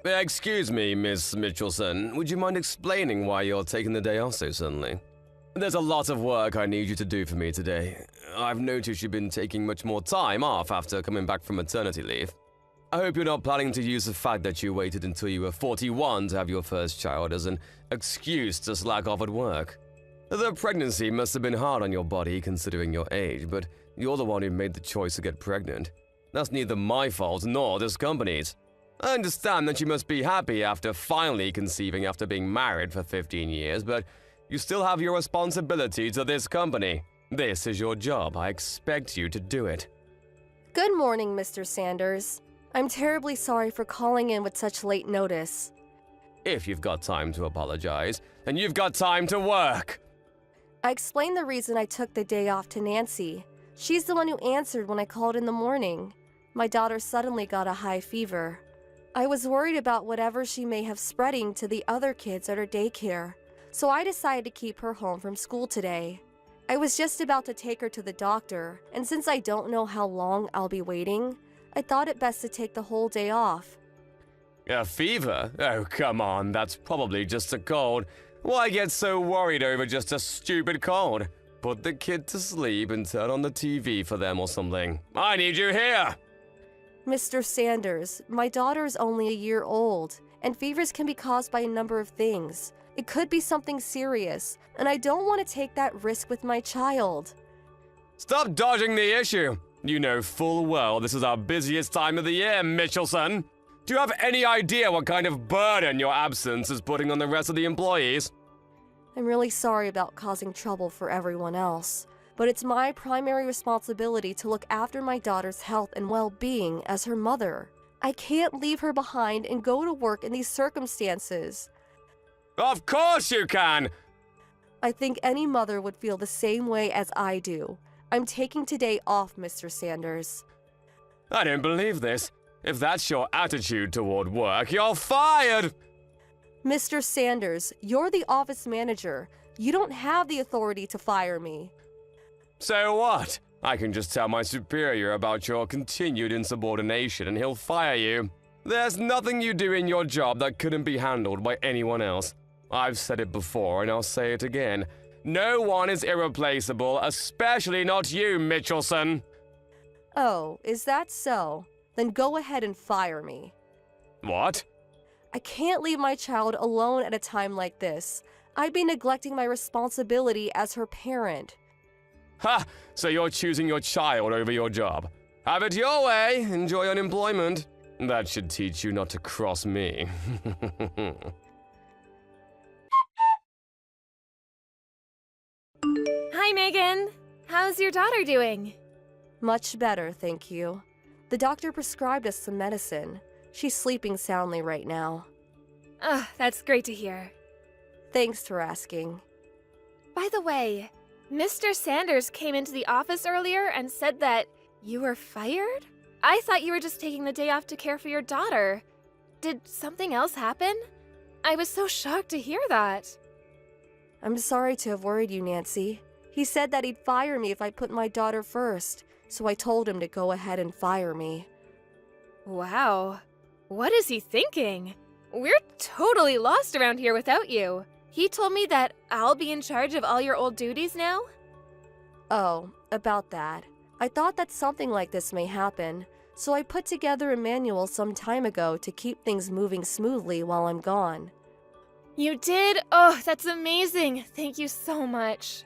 Excuse me, Miss Mitchelson. Would you mind explaining why you're taking the day off so suddenly? There's a lot of work I need you to do for me today. I've noticed you've been taking much more time off after coming back from maternity leave. I hope you're not planning to use the fact that you waited until you were 41 to have your first child as an excuse to slack off at work. The pregnancy must have been hard on your body considering your age, but you're the one who made the choice to get pregnant. That's neither my fault nor this company's. I understand that you must be happy after finally conceiving after being married for 15 years, but you still have your responsibility to this company. This is your job. I expect you to do it. Good morning, Mr. Sanders. I'm terribly sorry for calling in with such late notice. If you've got time to apologize, then you've got time to work. I explained the reason I took the day off to Nancy. She's the one who answered when I called in the morning. My daughter suddenly got a high fever. I was worried about whatever she may have spreading to the other kids at her daycare, so I decided to keep her home from school today. I was just about to take her to the doctor, and since I don't know how long I'll be waiting, I thought it best to take the whole day off. A fever? Oh, come on, that's probably just a cold. Why get so worried over just a stupid cold? Put the kid to sleep and turn on the TV for them or something. I need you here! Mr. Sanders, my daughter is only a year old, and fevers can be caused by a number of things. It could be something serious, and I don't want to take that risk with my child. Stop dodging the issue! You know full well this is our busiest time of the year, Mitchelson. Do you have any idea what kind of burden your absence is putting on the rest of the employees? I'm really sorry about causing trouble for everyone else, but it's my primary responsibility to look after my daughter's health and well-being as her mother. I can't leave her behind and go to work in these circumstances. Of course you can! I think any mother would feel the same way as I do. I'm taking today off, Mr. Sanders. I don't believe this. If that's your attitude toward work, you're fired! Mr. Sanders, you're the office manager. You don't have the authority to fire me. So what? I can just tell my superior about your continued insubordination and he'll fire you. There's nothing you do in your job that couldn't be handled by anyone else. I've said it before and I'll say it again. No one is irreplaceable, especially not you, Mitchelson. Oh, is that so? Then go ahead and fire me. What? I can't leave my child alone at a time like this. I'd be neglecting my responsibility as her parent. Ha! So you're choosing your child over your job. Have it your way. Enjoy unemployment. That should teach you not to cross me. Hi, Megan. How's your daughter doing? Much better, thank you. The doctor prescribed us some medicine. She's sleeping soundly right now. That's great to hear. Thanks for asking. By the way, Mr. Sanders came into the office earlier and said that you were fired? I thought you were just taking the day off to care for your daughter. Did something else happen? I was so shocked to hear that. I'm sorry to have worried you, Nancy. He said that he'd fire me if I put my daughter first, so I told him to go ahead and fire me. Wow. What is he thinking? We're totally lost around here without you. He told me that I'll be in charge of all your old duties now? Oh, about that. I thought that something like this may happen, so I put together a manual some time ago to keep things moving smoothly while I'm gone. You did? Oh, that's amazing. Thank you so much.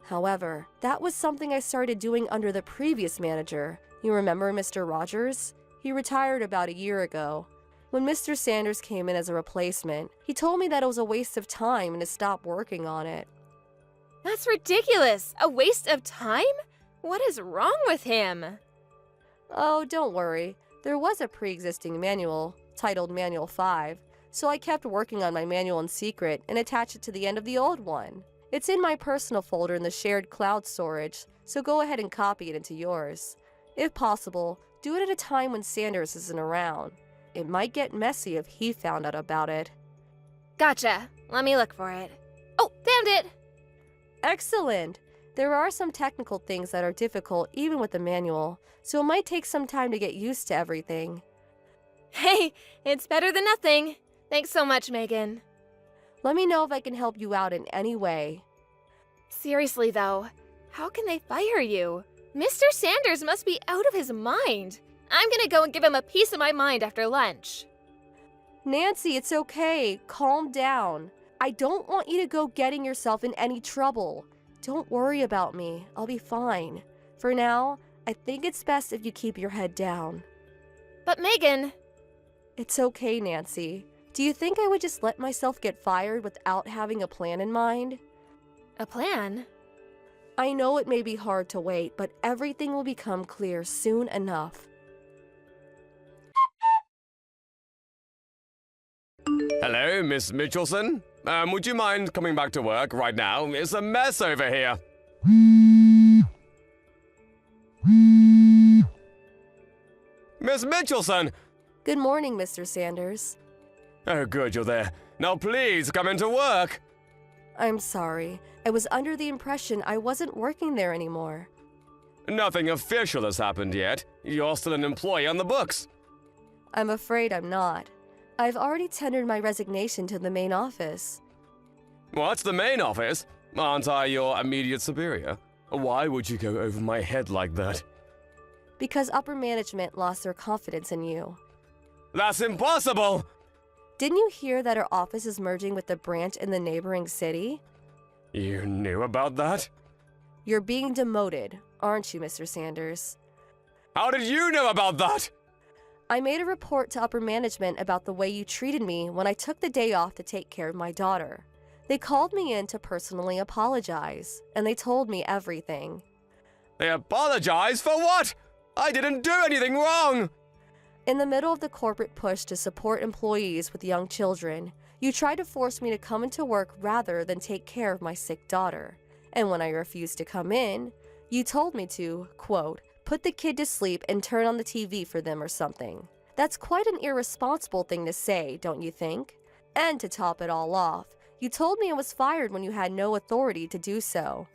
However, that was something I started doing under the previous manager. You remember Mr. Rogers? He retired about a year ago. When Mr. Sanders came in as a replacement, he told me that it was a waste of time and to stop working on it. That's ridiculous! A waste of time? What is wrong with him? Oh, don't worry. There was a pre-existing manual, titled Manual 5, so I kept working on my manual in secret and attached it to the end of the old one. It's in my personal folder in the shared cloud storage, so go ahead and copy it into yours. If possible, do it at a time when Sanders isn't around. It might get messy if he found out about it. Gotcha. Let me look for it. Oh, found it! Excellent! There are some technical things that are difficult even with the manual, so it might take some time to get used to everything. Hey, it's better than nothing. Thanks so much, Megan. Let me know if I can help you out in any way. Seriously, though, how can they fire you? Mr. Sanders must be out of his mind. I'm gonna go and give him a piece of my mind after lunch. Nancy, it's okay. Calm down. I don't want you to go getting yourself in any trouble. Don't worry about me. I'll be fine. For now, I think it's best if you keep your head down. But Megan... It's okay, Nancy. Do you think I would just let myself get fired without having a plan in mind? A plan? I know it may be hard to wait, but everything will become clear soon enough. Hello, Miss Mitchelson. Would you mind coming back to work right now? It's a mess over here. Miss Mitchelson! Good morning, Mr. Sanders. Oh, good, you're there. Now please, come into work. I'm sorry. I was under the impression I wasn't working there anymore. Nothing official has happened yet. You're still an employee on the books. I'm afraid I'm not. I've already tendered my resignation to the main office. What's the main office? Aren't I your immediate superior? Why would you go over my head like that? Because upper management lost their confidence in you. That's impossible! Didn't you hear that our office is merging with the branch in the neighboring city? You knew about that? You're being demoted, aren't you, Mr. Sanders? How did you know about that? I made a report to upper management about the way you treated me when I took the day off to take care of my daughter. They called me in to personally apologize, and they told me everything. They apologize for what? I didn't do anything wrong! In the middle of the corporate push to support employees with young children, you tried to force me to come into work rather than take care of my sick daughter. And when I refused to come in, you told me to, quote, put the kid to sleep and turn on the TV for them or something. That's quite an irresponsible thing to say, don't you think? And to top it all off, you told me I was fired when you had no authority to do so.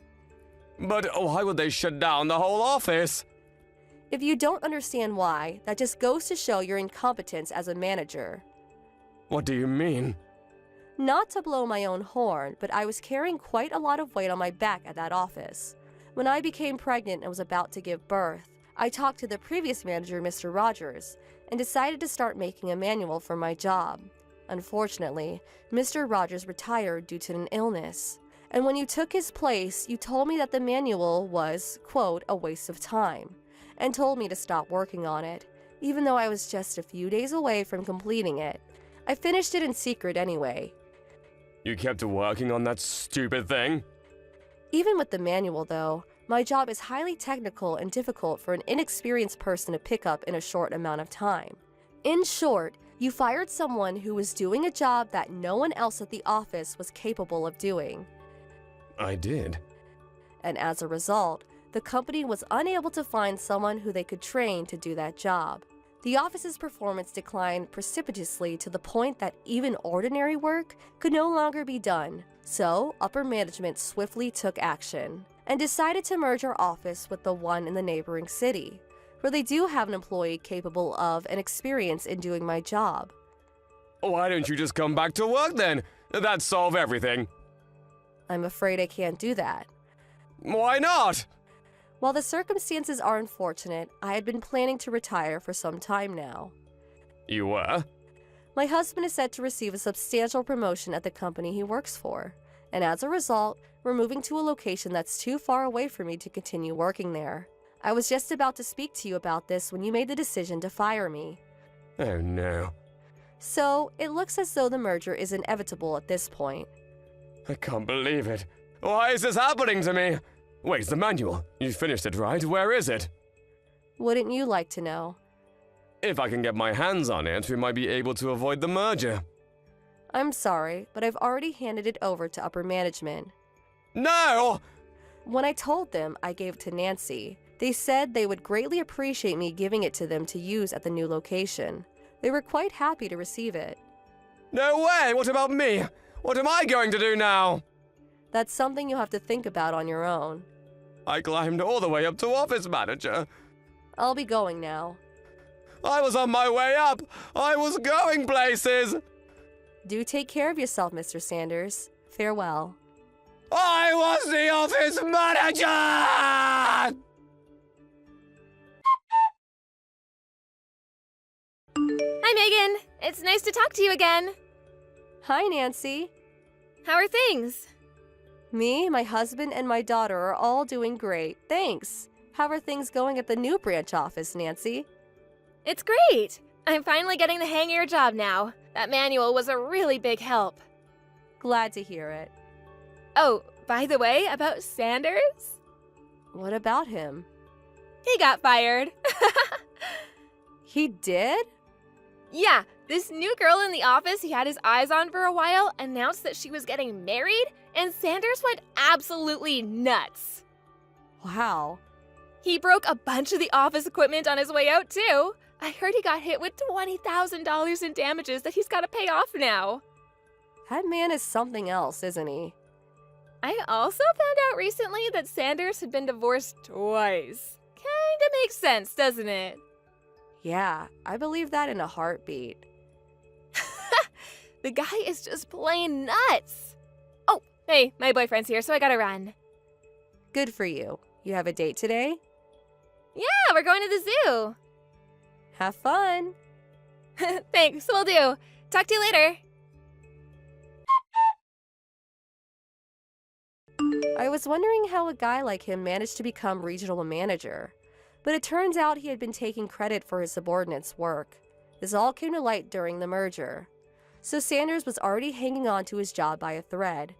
But why would they shut down the whole office? If you don't understand why, that just goes to show your incompetence as a manager. What do you mean? Not to blow my own horn, but I was carrying quite a lot of weight on my back at that office. When I became pregnant and was about to give birth, I talked to the previous manager, Mr. Rogers, and decided to start making a manual for my job. Unfortunately, Mr. Rogers retired due to an illness. And when you took his place, you told me that the manual was, quote, a waste of time, and told me to stop working on it, even though I was just a few days away from completing it. I finished it in secret anyway. You kept working on that stupid thing? Even with the manual, though, my job is highly technical and difficult for an inexperienced person to pick up in a short amount of time. In short, you fired someone who was doing a job that no one else at the office was capable of doing. I did. And as a result, the company was unable to find someone who they could train to do that job. The office's performance declined precipitously to the point that even ordinary work could no longer be done. So, upper management swiftly took action and decided to merge our office with the one in the neighboring city, where they do have an employee capable of and experienced in doing my job. Why don't you just come back to work then? That'd solve everything. I'm afraid I can't do that. Why not? While the circumstances are unfortunate, I had been planning to retire for some time now. You were? My husband is set to receive a substantial promotion at the company he works for, and as a result, we're moving to a location that's too far away for me to continue working there. I was just about to speak to you about this when you made the decision to fire me. Oh no. So, it looks as though the merger is inevitable at this point. I can't believe it. Why is this happening to me? Where's the manual? You finished it, right? Where is it? Wouldn't you like to know? If I can get my hands on it, we might be able to avoid the merger. I'm sorry, but I've already handed it over to upper management. No! When I told them I gave it to Nancy, they said they would greatly appreciate me giving it to them to use at the new location. They were quite happy to receive it. No way! What about me? What am I going to do now? That's something you'll have to think about on your own. I climbed all the way up to office manager. I'll be going now. I was on my way up. I was going places. Do take care of yourself, Mr. Sanders. Farewell. I was the office manager! Hi, Megan. It's nice to talk to you again. Hi, Nancy. How are things? Me, my husband, and my daughter are all doing great, thanks. How are things going at the new branch office, Nancy? It's great. I'm finally getting the hang of your job now. That manual was a really big help. Glad to hear it. Oh, by the way, about Sanders? What about him? He got fired. He did? Yeah, this new girl in the office he had his eyes on for a while announced that she was getting married, and Sanders went absolutely nuts. Wow. He broke a bunch of the office equipment on his way out, too. I heard he got hit with $20,000 in damages that he's got to pay off now. That man is something else, isn't he? I also found out recently that Sanders had been divorced twice. Kinda makes sense, doesn't it? Yeah, I believe that in a heartbeat. The guy is just plain nuts. Oh, hey, my boyfriend's here, so I gotta run. Good for you. You have a date today? Yeah, we're going to the zoo. Have fun. Thanks, will do. Talk to you later. I was wondering how a guy like him managed to become regional manager, but it turns out he had been taking credit for his subordinates' work. This all came to light during the merger. So Sanders was already hanging on to his job by a thread.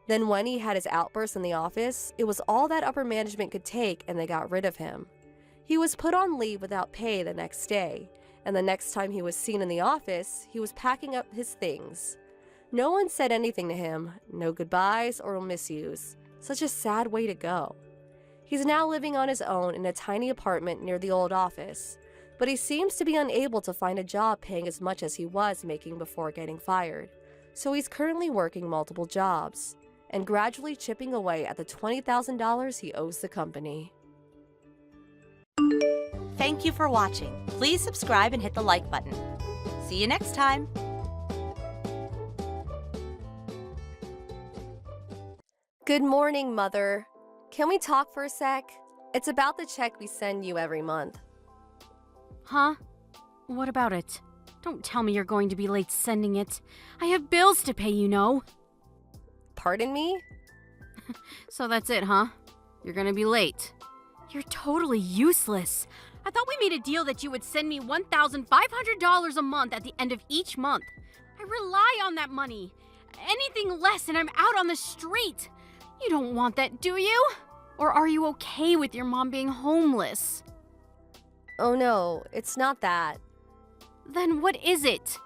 Then when he had his outburst in the office, it was all that upper management could take and they got rid of him. He was put on leave without pay the next day, and the next time he was seen in the office, he was packing up his things. No one said anything to him, no goodbyes or miss yous. Such a sad way to go. He's now living on his own in a tiny apartment near the old office, but he seems to be unable to find a job paying as much as he was making before getting fired. So he's currently working multiple jobs and gradually chipping away at the $20,000 he owes the company. Thank you for watching. Please subscribe and hit the like button. See you next time. Good morning, Mother. Can we talk for a sec? It's about the check we send you every month. Huh? What about it? Don't tell me you're going to be late sending it. I have bills to pay, you know. Pardon me? So that's it, huh? You're gonna be late. You're totally useless. I thought we made a deal that you would send me $1,500 a month at the end of each month. I rely on that money. Anything less and I'm out on the street. You don't want that, do you? Or are you okay with your mom being homeless? Oh no, it's not that. Then what is it?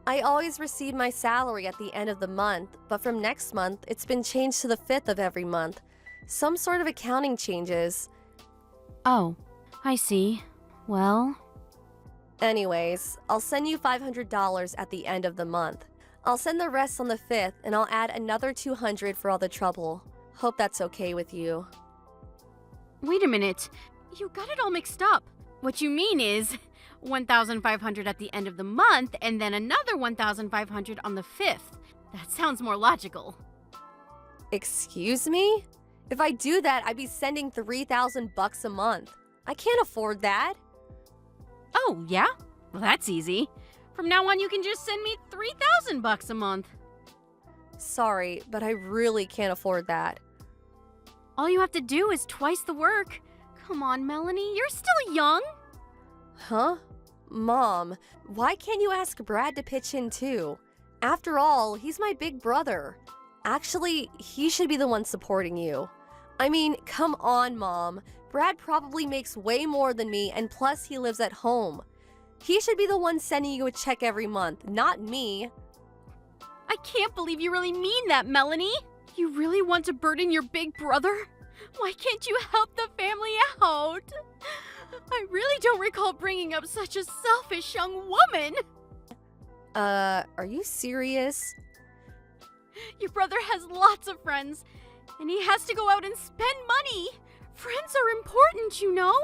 I always receive my salary at the end of the month, but from next month, it's been changed to the 5th of every month. Some sort of accounting changes. Oh, I see. Well... Anyways, I'll send you $500 at the end of the month. I'll send the rest on the 5th, and I'll add another $200 for all the trouble. Hope that's okay with you. Wait a minute. You got it all mixed up. What you mean is $1,500 at the end of the month and then another $1,500 on the 5th. That sounds more logical. Excuse me? If I do that, I'd be sending $3,000 a month. I can't afford that. Oh, yeah? Well, that's easy. From now on, you can just send me $3,000 a month. Sorry, but I really can't afford that. All you have to do is twice the work. Come on, Melanie, you're still young. Huh? Mom, why can't you ask Brad to pitch in too? After all, he's my big brother. Actually, he should be the one supporting you. I mean, come on, Mom. Brad probably makes way more than me, and plus he lives at home. He should be the one sending you a check every month, not me. I can't believe you really mean that, Melanie. You really want to burden your big brother? Why can't you help the family out? I really don't recall bringing up such a selfish young woman. Are you serious? Your brother has lots of friends, and he has to go out and spend money. Friends are important, you know,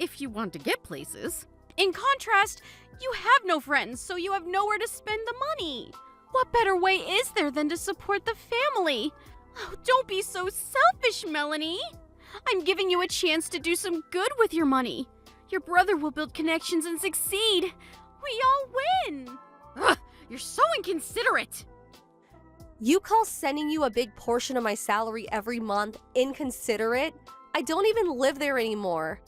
if you want to get places. In contrast, you have no friends, so you have nowhere to spend the money. What better way is there than to support the family? Oh, don't be so selfish, Melanie. I'm giving you a chance to do some good with your money. Your brother will build connections and succeed. We all win. Ugh, you're so inconsiderate. You call sending you a big portion of my salary every month inconsiderate? I don't even live there anymore.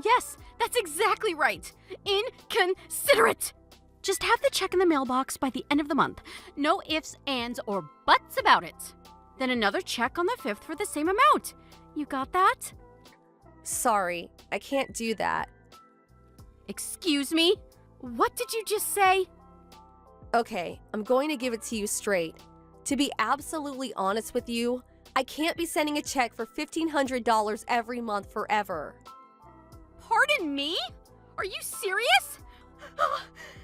Yes, that's exactly right. Inconsiderate. Just have the check in the mailbox by the end of the month. No ifs, ands, or buts about it. Then another check on the 5th for the same amount. You got that? Sorry, I can't do that. Excuse me? What did you just say? Okay, I'm going to give it to you straight. To be absolutely honest with you, I can't be sending a check for $1,500 every month forever. Pardon me? Are you serious?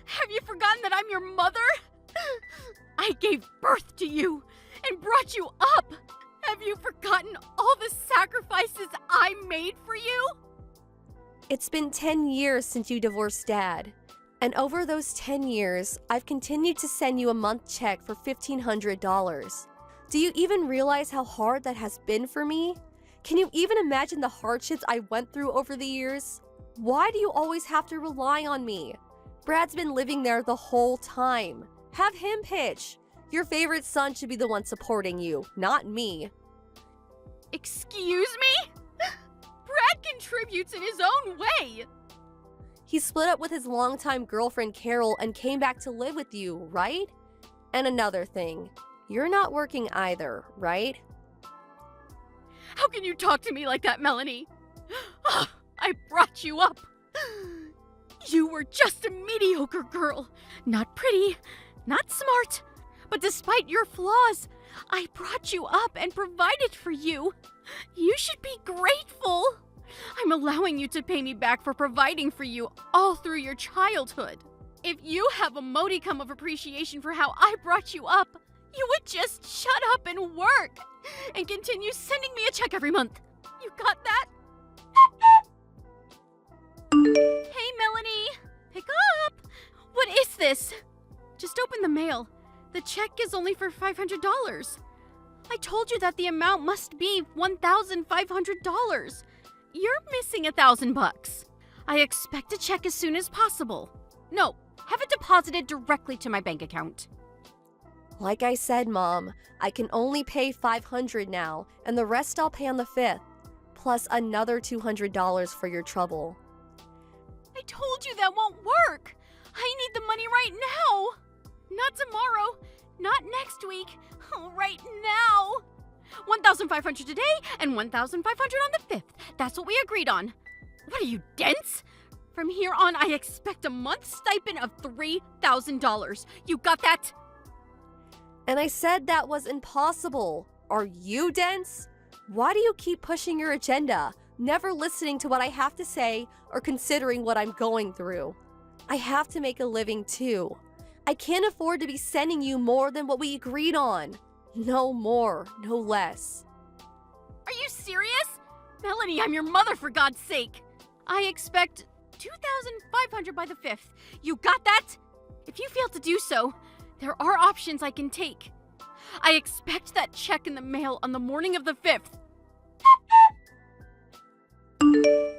Have you forgotten that I'm your mother? I gave birth to you and brought you up. Have you forgotten all the sacrifices I made for you? It's been 10 years since you divorced Dad. And over those 10 years, I've continued to send you a month check for $1,500. Do you even realize how hard that has been for me? Can you even imagine the hardships I went through over the years? Why do you always have to rely on me? Brad's been living there the whole time. Have him pitch. Your favorite son should be the one supporting you, not me. Excuse me? Brad contributes in his own way. He split up with his longtime girlfriend Carol and came back to live with you, right? And another thing, you're not working either, right? How can you talk to me like that, Melanie? I brought you up. You were just a mediocre girl. Not pretty, not smart. But despite your flaws, I brought you up and provided for you. You should be grateful. I'm allowing you to pay me back for providing for you all through your childhood. If you have a modicum of appreciation for how I brought you up, you would just shut up and work and continue sending me a check every month. You got that? Hey, Melanie, pick up. What is this? Just open the mail. The check is only for $500. I told you that the amount must be $1,500. You're missing $1,000. I expect a check as soon as possible. No, have it deposited directly to my bank account. Like I said, Mom, I can only pay $500 now, and the rest I'll pay on the 5th, plus another $200 for your trouble. I told you that won't work. I need the money right now. Not tomorrow, not next week, right now. $1,500 today and $1,500 on the 5th. That's what we agreed on. What are you, dense? From here on, I expect a month's stipend of $3,000. You got that? And I said that was impossible. Are you dense? Why do you keep pushing your agenda, never listening to what I have to say or considering what I'm going through? I have to make a living too. I can't afford to be sending you more than what we agreed on. No more, no less. Are you serious? Melanie, I'm your mother, for God's sake. I expect $2,500 by the 5th. You got that? If you fail to do so, there are options I can take. I expect that check in the mail on the morning of the 5th.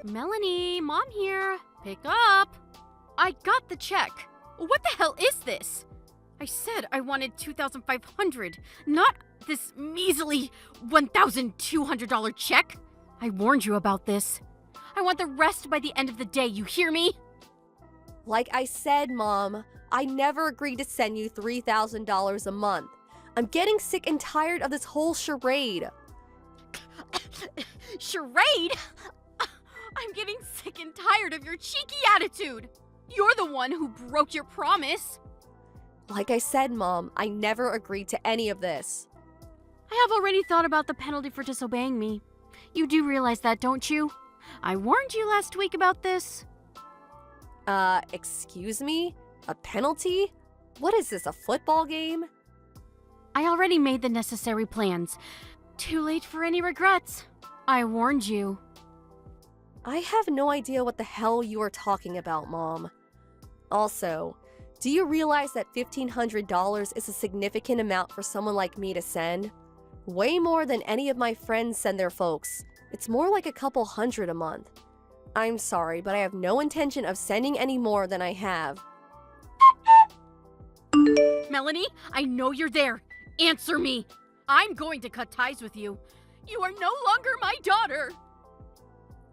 Melanie, Mom here. Pick up. I got the check. What the hell is this? I said I wanted $2,500, not this measly $1,200 check. I warned you about this. I want the rest by the end of the day, you hear me? Like I said, Mom, I never agreed to send you $3,000 a month. I'm getting sick and tired of this whole charade. Charade? I'm getting sick and tired of your cheeky attitude. You're the one who broke your promise. Like I said, Mom, I never agreed to any of this. I have already thought about the penalty for disobeying me. You do realize that, don't you? I warned you last week about this. Excuse me? A penalty? What is this, a football game? I already made the necessary plans. Too late for any regrets. I warned you. I have no idea what the hell you are talking about, Mom. Also, do you realize that $1,500 is a significant amount for someone like me to send? Way more than any of my friends send their folks. It's more like a couple hundred a month. I'm sorry, but I have no intention of sending any more than I have. Melanie, I know you're there. Answer me. I'm going to cut ties with you. You are no longer my daughter.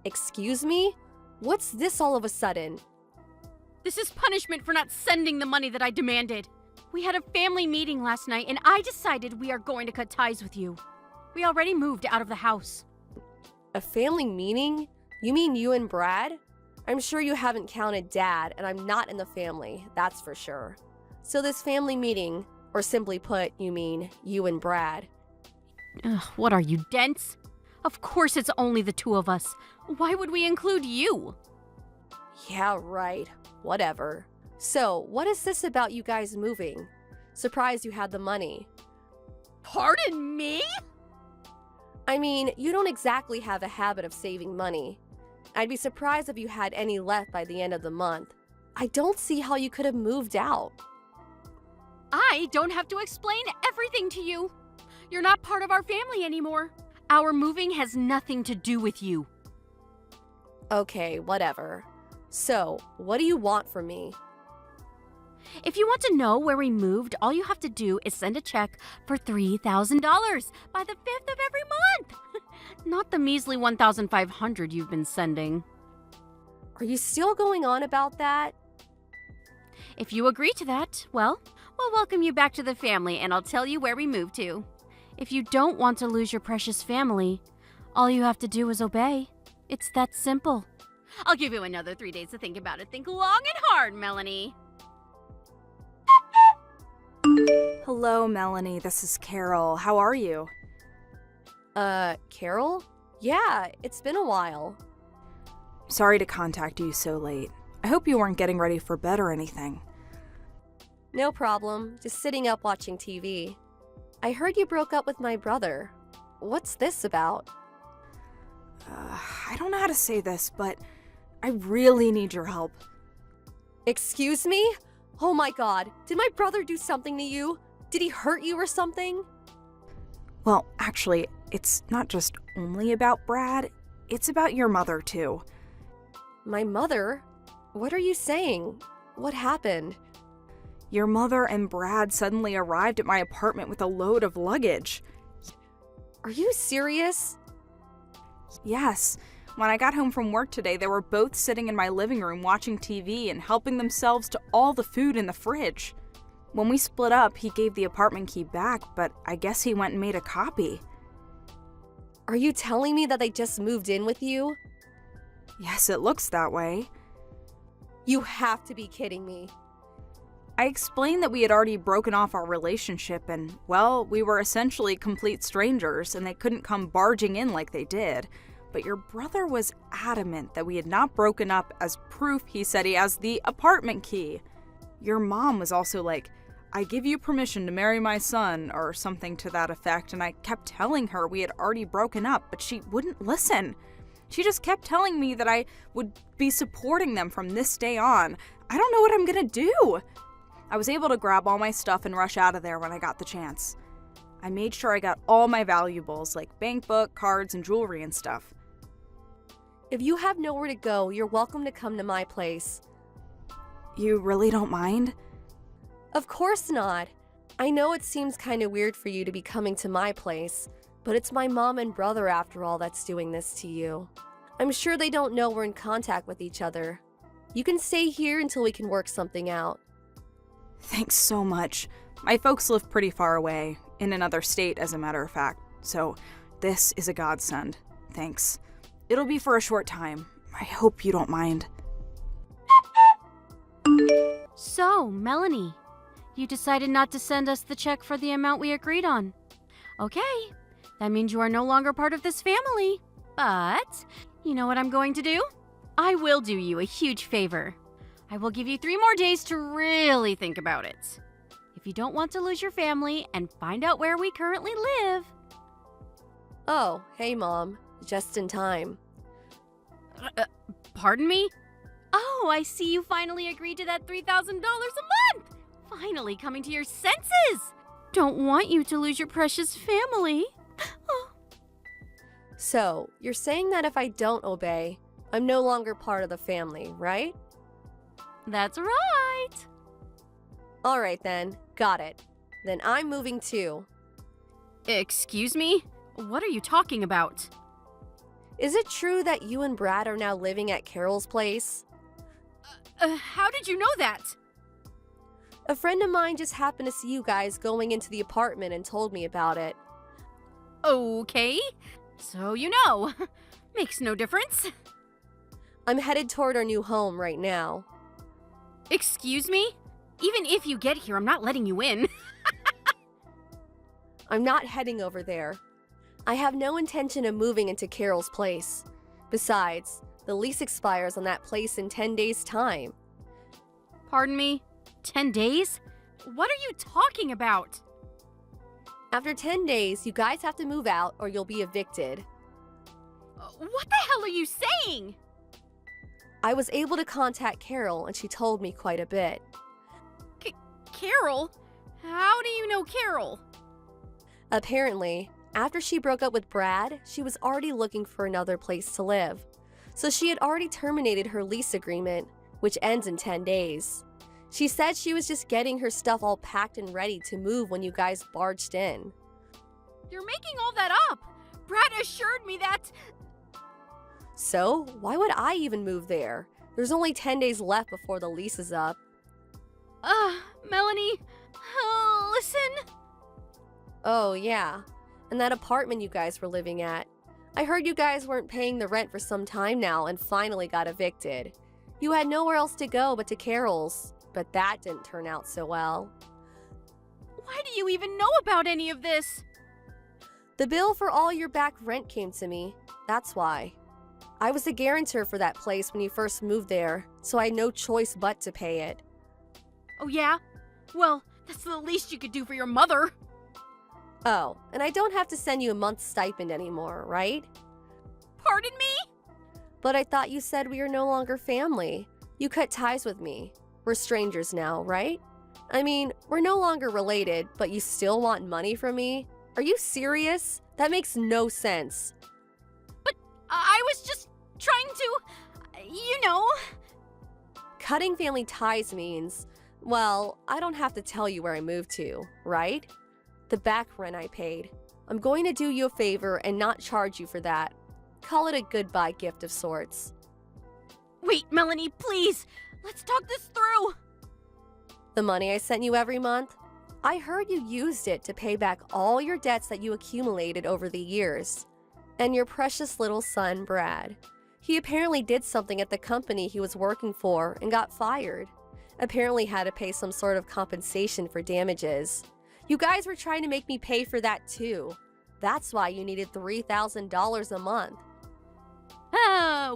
Excuse me? What's this all of a sudden? This is punishment for not sending the money that I demanded. We had a family meeting last night and I decided we are going to cut ties with you. We already moved out of the house. A family meeting? You mean you and Brad? I'm sure you haven't counted Dad, and I'm not in the family, that's for sure. So this family meeting, or simply put, you mean you and Brad. Ugh, what are you, dense? Of course it's only the two of us. Why would we include you? Yeah, right. Whatever. So, what is this about you guys moving? Surprised you had the money. Pardon me? I mean, you don't exactly have a habit of saving money. I'd be surprised if you had any left by the end of the month. I don't see how you could have moved out. I don't have to explain everything to you. You're not part of our family anymore. Our moving has nothing to do with you. Okay, whatever. So, what do you want from me? If you want to know where we moved, all you have to do is send a check for $3,000 by the 5th of every month. Not the measly $1,500 you've been sending. Are you still going on about that? If you agree to that, well, we'll welcome you back to the family and I'll tell you where we moved to. If you don't want to lose your precious family, all you have to do is obey. It's that simple. I'll give you another 3 days to think about it. Think long and hard, Melanie. Hello, Melanie. This is Carol. How are you? Carol? Yeah, it's been a while. Sorry to contact you so late. I hope you weren't getting ready for bed or anything. No problem. Just sitting up watching TV. I heard you broke up with my brother. What's this about? I don't know how to say this, but I really need your help. Excuse me? Oh my god, did my brother do something to you? Did he hurt you or something? Well, actually, it's not just only about Brad. It's about your mother, too. My mother? What are you saying? What happened? Your mother and Brad suddenly arrived at my apartment with a load of luggage. Are you serious? Yes. When I got home from work today, they were both sitting in my living room watching TV and helping themselves to all the food in the fridge. When we split up, he gave the apartment key back, but I guess he went and made a copy. Are you telling me that they just moved in with you? Yes, it looks that way. You have to be kidding me. I explained that we had already broken off our relationship and, well, we were essentially complete strangers and they couldn't come barging in like they did. But your brother was adamant that we had not broken up. As proof, he said he has the apartment key. Your mom was also like, I give you permission to marry my son, or something to that effect, and I kept telling her we had already broken up, but she wouldn't listen. She just kept telling me that I would be supporting them from this day on. I don't know what I'm gonna do. I was able to grab all my stuff and rush out of there when I got the chance. I made sure I got all my valuables, like bank book, cards, and jewelry and stuff. If you have nowhere to go, you're welcome to come to my place. You really don't mind? Of course not. I know it seems kind of weird for you to be coming to my place, but it's my mom and brother after all that's doing this to you. I'm sure they don't know we're in contact with each other. You can stay here until we can work something out. Thanks so much. My folks live pretty far away, in another state as a matter of fact, so this is a godsend. Thanks. It'll be for a short time. I hope you don't mind. So, Melanie, you decided not to send us the check for the amount we agreed on. Okay, that means you are no longer part of this family. But, you know what I'm going to do? I will do you a huge favor. I will give you 3 more days to really think about it. If you don't want to lose your family and find out where we currently live. Oh, hey Mom. Just in time. Pardon me? Oh, I see you finally agreed to that $3,000 a month! Finally coming to your senses! Don't want you to lose your precious family. So, you're saying that if I don't obey, I'm no longer part of the family, right? That's right! Alright then, got it. Then I'm moving too. Excuse me? What are you talking about? Is it true that you and Brad are now living at Carol's place? How did you know that? A friend of mine just happened to see you guys going into the apartment and told me about it. Okay, so you know. Makes no difference. I'm headed toward our new home right now. Excuse me? Even if you get here, I'm not letting you in. I'm not heading over there. I have no intention of moving into Carol's place. Besides, the lease expires on that place in 10 days' time. Pardon me? 10 days? What are you talking about? After 10 days, you guys have to move out or you'll be evicted. What the hell are you saying? I was able to contact Carol and she told me quite a bit. Carol? How do you know Carol? Apparently, after she broke up with Brad, she was already looking for another place to live. So she had already terminated her lease agreement, which ends in 10 days. She said she was just getting her stuff all packed and ready to move when you guys barged in. You're making all that up! Brad assured me that... So, why would I even move there? There's only 10 days left before the lease is up. Melanie, listen. Oh, yeah. And that apartment you guys were living at. I heard you guys weren't paying the rent for some time now and finally got evicted. You had nowhere else to go but to Carol's, but that didn't turn out so well. Why do you even know about any of this? The bill for all your back rent came to me. That's why. I was the guarantor for that place when you first moved there, so I had no choice but to pay it. Oh yeah? Well, that's the least you could do for your mother. Oh, and I don't have to send you a month's stipend anymore, right? Pardon me? But I thought you said we are no longer family. You cut ties with me. We're strangers now, right? I mean, we're no longer related, but you still want money from me? Are you serious? That makes no sense. But I was just trying to, you know. Cutting family ties means, well, I don't have to tell you where I moved to, right? The back rent I paid. I'm going to do you a favor and not charge you for that. Call it a goodbye gift of sorts. Wait, Melanie, please. Let's talk this through. The money I sent you every month? I heard you used it to pay back all your debts that you accumulated over the years. And your precious little son, Brad. He apparently did something at the company he was working for and got fired. Apparently had to pay some sort of compensation for damages. You guys were trying to make me pay for that too. That's why you needed $3,000 a month. I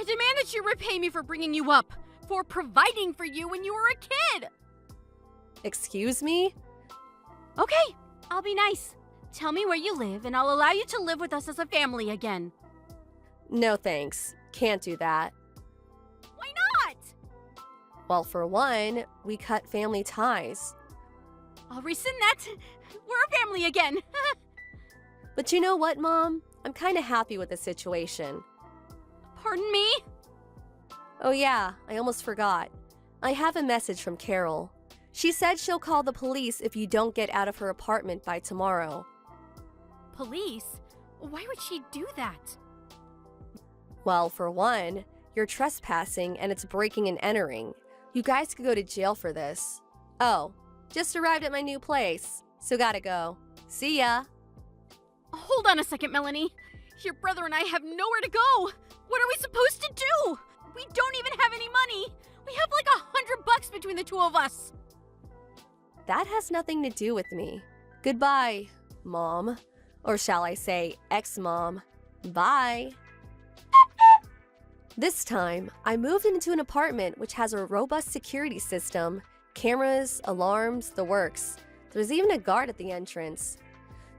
demand that you repay me for bringing you up, for providing for you when you were a kid. Excuse me? Okay, I'll be nice. Tell me where you live and I'll allow you to live with us as a family again. No thanks. Can't do that. Why not? Well, for one, we cut family ties. I'll rescind that. We're a family again. But you know what, Mom? I'm kind of happy with the situation. Pardon me? Oh yeah, I almost forgot. I have a message from Carol. She said she'll call the police if you don't get out of her apartment by tomorrow. Police? Why would she do that? Well, for one, you're trespassing and it's breaking and entering. You guys could go to jail for this. Oh, just arrived at my new place, so gotta go. See ya. Hold on a second, Melanie. Your brother and I have nowhere to go. What are we supposed to do? We don't even have any money. We have like $100 between the two of us. That has nothing to do with me. Goodbye, Mom. Or shall I say, ex-mom. Bye. This time, I moved into an apartment which has a robust security system, cameras, alarms, the works. There's even a guard at the entrance.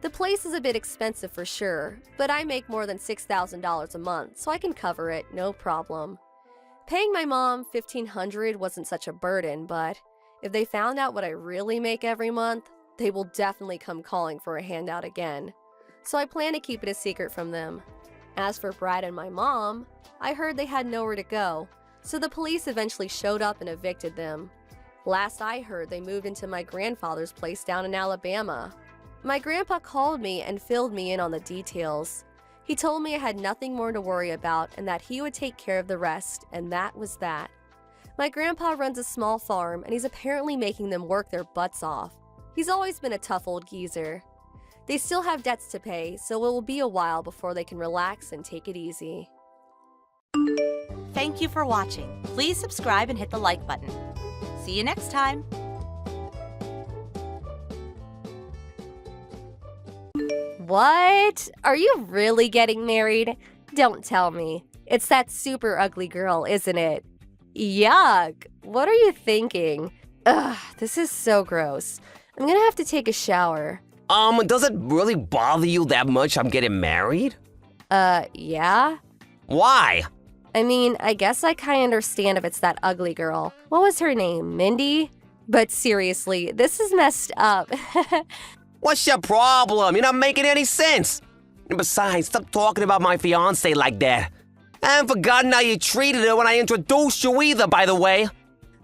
The place is a bit expensive for sure, but I make more than $6,000 a month, so I can cover it, no problem. Paying my mom $1,500 wasn't such a burden, but if they found out what I really make every month, they will definitely come calling for a handout again. So I plan to keep it a secret from them. As for Brad and my mom, I heard they had nowhere to go, so the police eventually showed up and evicted them. Last I heard, they moved into my grandfather's place down in Alabama. My grandpa called me and filled me in on the details. He told me I had nothing more to worry about and that he would take care of the rest, and that was that. My grandpa runs a small farm and he's apparently making them work their butts off. He's always been a tough old geezer. They still have debts to pay, so it will be a while before they can relax and take it easy. Thank you for watching. Please subscribe and hit the like button. See you next time. What? Are you really getting married? Don't tell me. It's that super ugly girl, isn't it? Yuck. What are you thinking? Ugh, this is so gross. I'm gonna have to take a shower. Does it really bother you that much I'm getting married? Yeah? Why? I mean, I guess I kinda understand if it's that ugly girl. What was her name? Mindy? But seriously, this is messed up. What's your problem? You're not making any sense. And besides, stop talking about my fiancé like that. I haven't forgotten how you treated her when I introduced you either, by the way.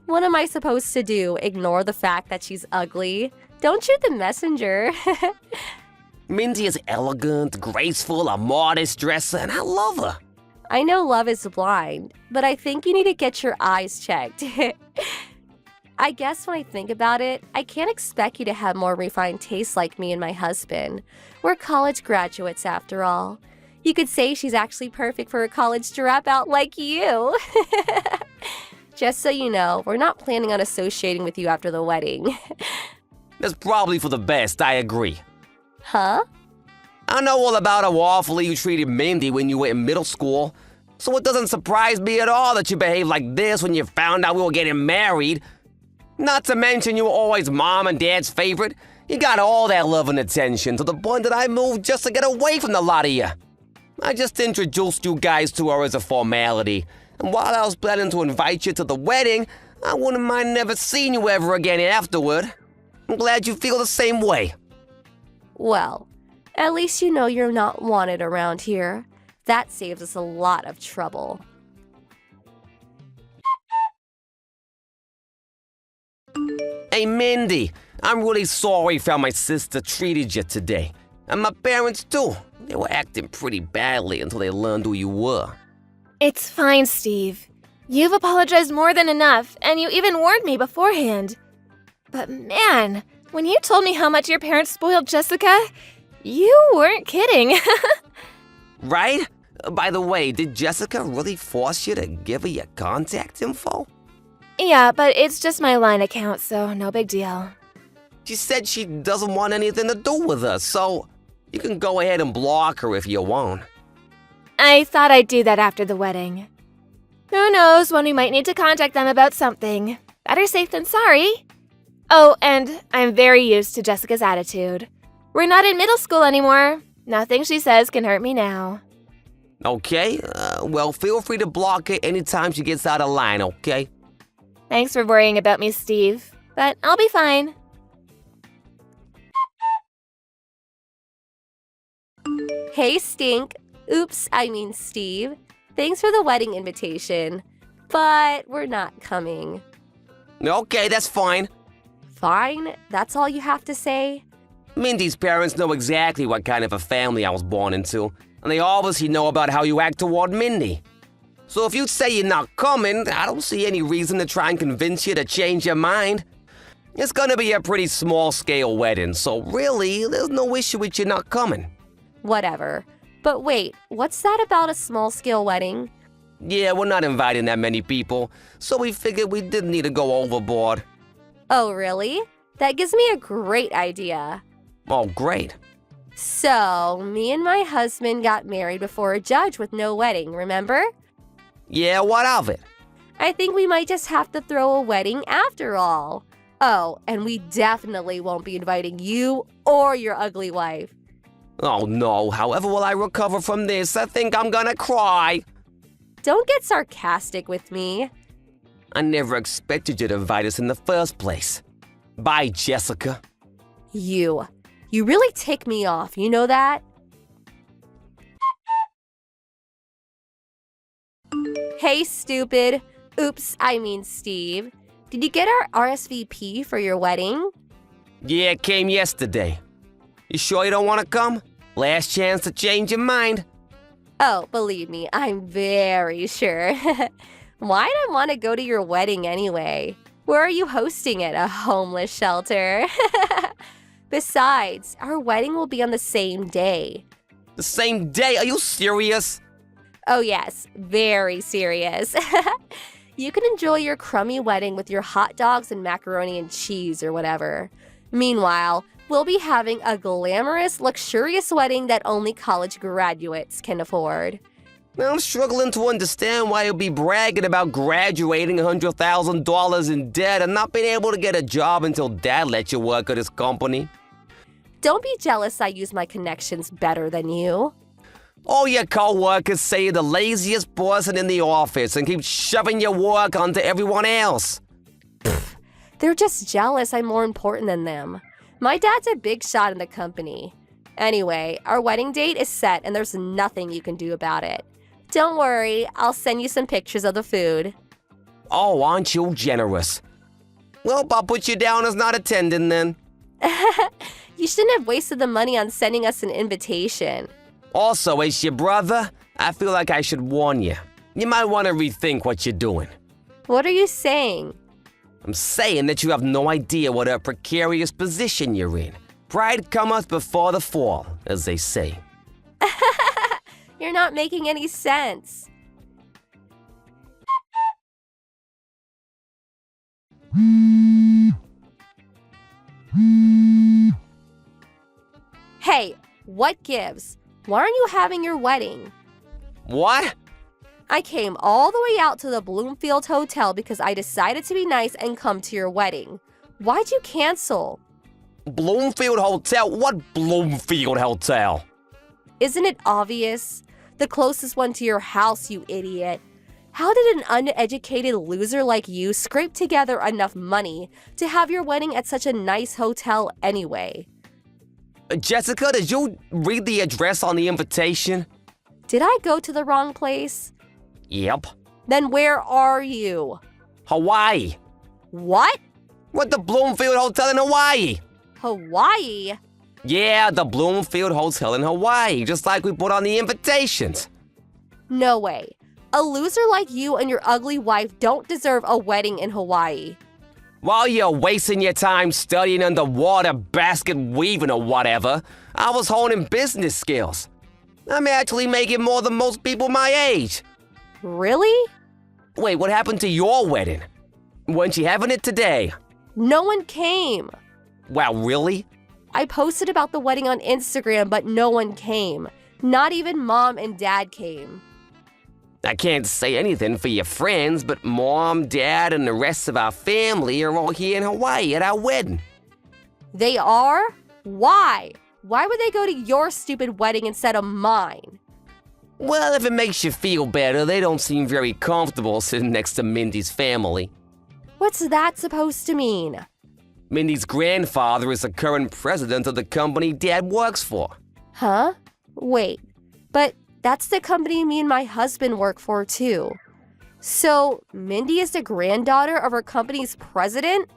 What am I supposed to do? Ignore the fact that she's ugly? Don't shoot the messenger. Mindy is elegant, graceful, a modest dresser, and I love her. I know love is blind, but I think you need to get your eyes checked. I guess when I think about it, I can't expect you to have more refined tastes like me and my husband. We're college graduates after all. You could say she's actually perfect for a college dropout like you. Just so you know, we're not planning on associating with you after the wedding. That's probably for the best, I agree. Huh? I know all about how awfully you treated Mindy when you were in middle school, so it doesn't surprise me at all that you behaved like this when you found out we were getting married. Not to mention you were always Mom and Dad's favorite. You got all that love and attention to the point that I moved just to get away from the lot of you. I just introduced you guys to her as a formality, and while I was planning to invite you to the wedding, I wouldn't mind never seeing you ever again afterward. I'm glad you feel the same way. Well, at least you know you're not wanted around here. That saves us a lot of trouble. Hey, Mindy, I'm really sorry for how my sister treated you today. And my parents, too. They were acting pretty badly until they learned who you were. It's fine, Steve. You've apologized more than enough, and you even warned me beforehand. But man, when you told me how much your parents spoiled Jessica, you weren't kidding. Right? By the way, did Jessica really force you to give her your contact info? Yeah, but it's just my line account, so no big deal. She said she doesn't want anything to do with us, so you can go ahead and block her if you want. I thought I'd do that after the wedding. Who knows when we might need to contact them about something. Better safe than sorry. Oh, and I'm very used to Jessica's attitude. We're not in middle school anymore. Nothing she says can hurt me now. Okay, well, feel free to block her anytime she gets out of line, okay? Thanks for worrying about me, Steve, but I'll be fine. Hey, Stink. Oops, I mean Steve. Thanks for the wedding invitation, but we're not coming. Okay, that's fine. Fine? That's all you have to say? Mindy's parents know exactly what kind of a family I was born into, and they obviously know about how you act toward Mindy. So if you say you're not coming, I don't see any reason to try and convince you to change your mind. It's gonna be a pretty small-scale wedding, so really, there's no issue with you not coming. Whatever. But wait, what's that about a small-scale wedding? Yeah, we're not inviting that many people, so we figured we didn't need to go overboard. Oh, really? That gives me a great idea. Oh, great. So, me and my husband got married before a judge with no wedding, remember? Yeah, what of it? I think we might just have to throw a wedding after all. Oh, and we definitely won't be inviting you or your ugly wife. Oh no, however will I recover from this? I think I'm gonna cry. Don't get sarcastic with me. I never expected you to invite us in the first place. Bye, Jessica. You really tick me off, you know that? Hey, stupid. Oops, I mean Steve. Did you get our RSVP for your wedding? Yeah, it came yesterday. You sure you don't want to come? Last chance to change your mind. Oh, believe me, I'm very sure. Why'd I want to go to your wedding anyway? Where are you hosting it? A homeless shelter? Besides, our wedding will be on the same day. The same day? Are you serious? Oh yes, very serious. You can enjoy your crummy wedding with your hot dogs and macaroni and cheese or whatever. Meanwhile, we'll be having a glamorous, luxurious wedding that only college graduates can afford. I'm struggling to understand why you'll be bragging about graduating $100,000 in debt and not being able to get a job until Dad lets you work at his company. Don't be jealous I use my connections better than you. All your co-workers say you're the laziest person in the office and keep shoving your work onto everyone else. They're just jealous I'm more important than them. My dad's a big shot in the company. Anyway, our wedding date is set and there's nothing you can do about it. Don't worry, I'll send you some pictures of the food. Oh, aren't you generous? Well, I'll put you down as not attending then. You shouldn't have wasted the money on sending us an invitation. Also, as your brother, I feel like I should warn you. You might want to rethink what you're doing. What are you saying? I'm saying that you have no idea what a precarious position you're in. Pride cometh before the fall, as they say. You're not making any sense. Hey, what gives? Why aren't you having your wedding? What? I came all the way out to the Bloomfield Hotel because I decided to be nice and come to your wedding. Why'd you cancel? Bloomfield Hotel? What Bloomfield Hotel? Isn't it obvious? The closest one to your house, you idiot. How did an uneducated loser like you scrape together enough money to have your wedding at such a nice hotel anyway? Jessica, did you read the address on the invitation? Did I go to the wrong place? Yep. Then where are you? Hawaii. What? What, the Bloomfield Hotel in Hawaii? Hawaii? Yeah, the Bloomfield Hotel in Hawaii, just like we put on the invitations. No way. A loser like you and your ugly wife don't deserve a wedding in Hawaii. While you're wasting your time studying underwater basket weaving or whatever, I was honing business skills. I'm actually making more than most people my age. Really? Wait, what happened to your wedding? Weren't you having it today? No one came. Wow, really? I posted about the wedding on Instagram, but no one came. Not even Mom and Dad came. I can't say anything for your friends, but Mom, Dad, and the rest of our family are all here in Hawaii at our wedding. They are? Why? Why would they go to your stupid wedding instead of mine? Well, if it makes you feel better, they don't seem very comfortable sitting next to Mindy's family. What's that supposed to mean? Mindy's grandfather is the current president of the company Dad works for. Huh? Wait, but that's the company me and my husband work for too. So, Mindy is the granddaughter of our company's president?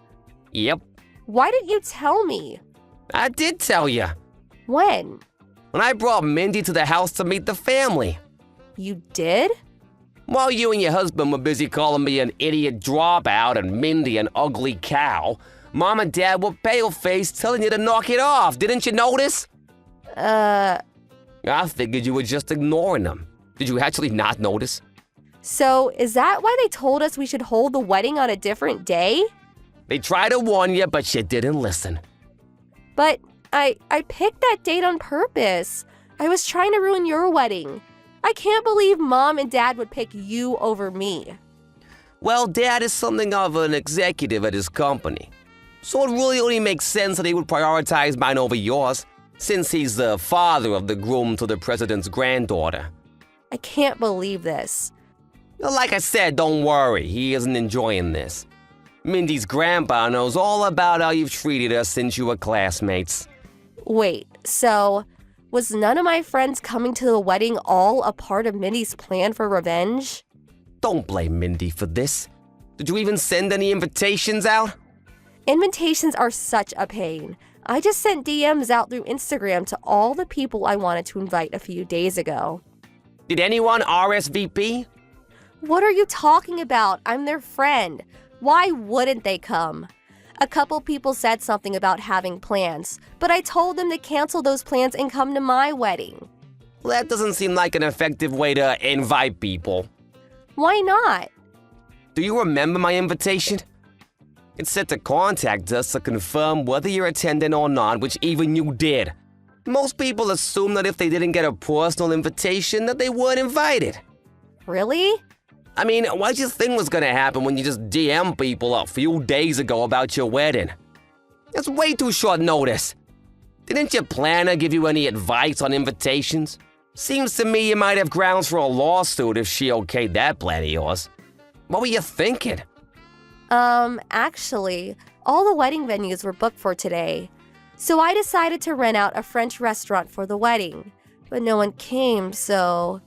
Yep, Why didn't you tell me? I did tell you. When? When I brought Mindy to the house to meet the family. You did? While you and your husband were busy calling me an idiot dropout and Mindy an ugly cow, Mom and Dad were pale-faced telling you to knock it off. Didn't you notice? I figured you were just ignoring them. Did you actually not notice? So is that why they told us we should hold the wedding on a different day? They tried to warn you, but you didn't listen. But I picked that date on purpose. I was trying to ruin your wedding. I can't believe Mom and Dad would pick you over me. Well, Dad is something of an executive at his company. So it really only makes sense that he would prioritize mine over yours. since he's the father of the groom to the president's granddaughter. I can't believe this. Like I said, don't worry, he isn't enjoying this. Mindy's grandpa knows all about how you've treated us since you were classmates. Wait, so was none of my friends coming to the wedding all a part of Mindy's plan for revenge? Don't blame Mindy for this. Did you even send any invitations out? Invitations are such a pain. I just sent DMs out through Instagram to all the people I wanted to invite a few days ago. Did anyone RSVP? What are you talking about? I'm their friend. Why wouldn't they come? A couple people said something about having plans, but I told them to cancel those plans and come to my wedding. That doesn't seem like an effective way to invite people. Why not? Do you remember my invitation? It said to contact us to confirm whether you're attending or not, which even you did. Most people assume that if they didn't get a personal invitation, that they weren't invited. Really? I mean, what did you think was gonna happen when you just DM people a few days ago about your wedding? That's way too short notice. Didn't your planner give you any advice on invitations? Seems to me you might have grounds for a lawsuit if she okayed that plan of yours. What were you thinking? Actually, all the wedding venues were booked for today. So I decided to rent out a French restaurant for the wedding. But no one came, so...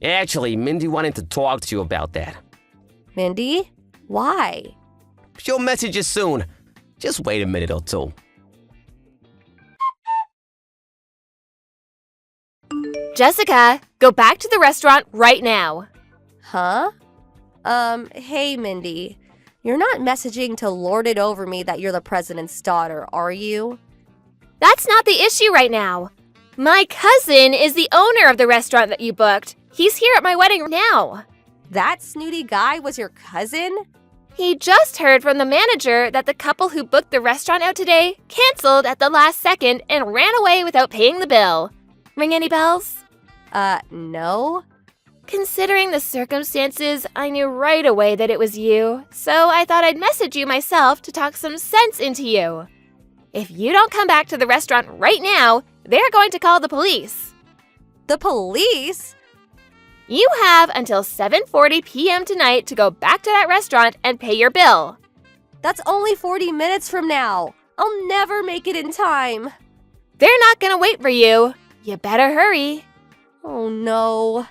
Actually, Mindy wanted to talk to you about that. Mindy? Why? She'll message you soon. Just wait a minute or two. Jessica, go back to the restaurant right now. Huh? Hey, Mindy. You're not messaging to lord it over me that you're the president's daughter, are you? That's not the issue right now. My cousin is the owner of the restaurant that you booked. He's here at my wedding now. That snooty guy was your cousin? He just heard from the manager that the couple who booked the restaurant out today canceled at the last second and ran away without paying the bill. Ring any bells? No. Considering the circumstances, I knew right away that it was you, so I thought I'd message you myself to talk some sense into you. If you don't come back to the restaurant right now, they're going to call the police. The police? You have until 7:40 p.m. tonight to go back to that restaurant and pay your bill. That's only 40 minutes from now. I'll never make it in time. They're not gonna wait for you. You better hurry. Oh no.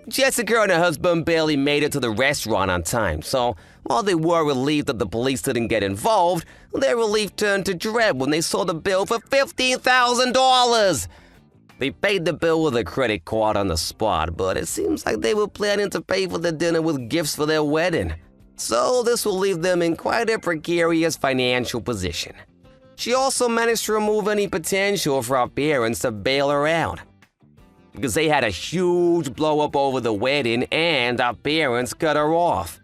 Jessica and her husband barely made it to the restaurant on time, so while they were relieved that the police didn't get involved, their relief turned to dread when they saw the bill for $15,000. They paid the bill with a credit card on the spot, but it seems like they were planning to pay for the dinner with gifts for their wedding. So this will leave them in quite a precarious financial position. She also managed to remove any potential for our parents to bail her out, because they had a huge blow-up over the wedding and our parents cut her off.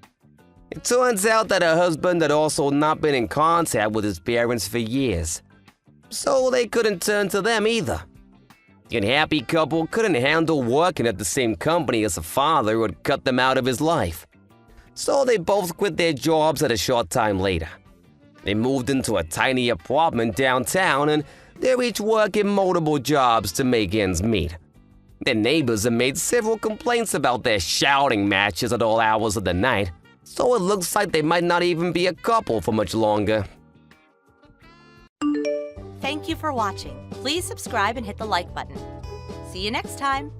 It turns out that her husband had also not been in contact with his parents for years, so they couldn't turn to them either. The unhappy couple couldn't handle working at the same company as the father who had cut them out of his life, so they both quit their jobs at a short time later. They moved into a tiny apartment downtown, and they're each working multiple jobs to make ends meet. Their neighbors have made several complaints about their shouting matches at all hours of the night, so it looks like they might not even be a couple for much longer. Thank you for watching. Please subscribe and hit the like button. See you next time.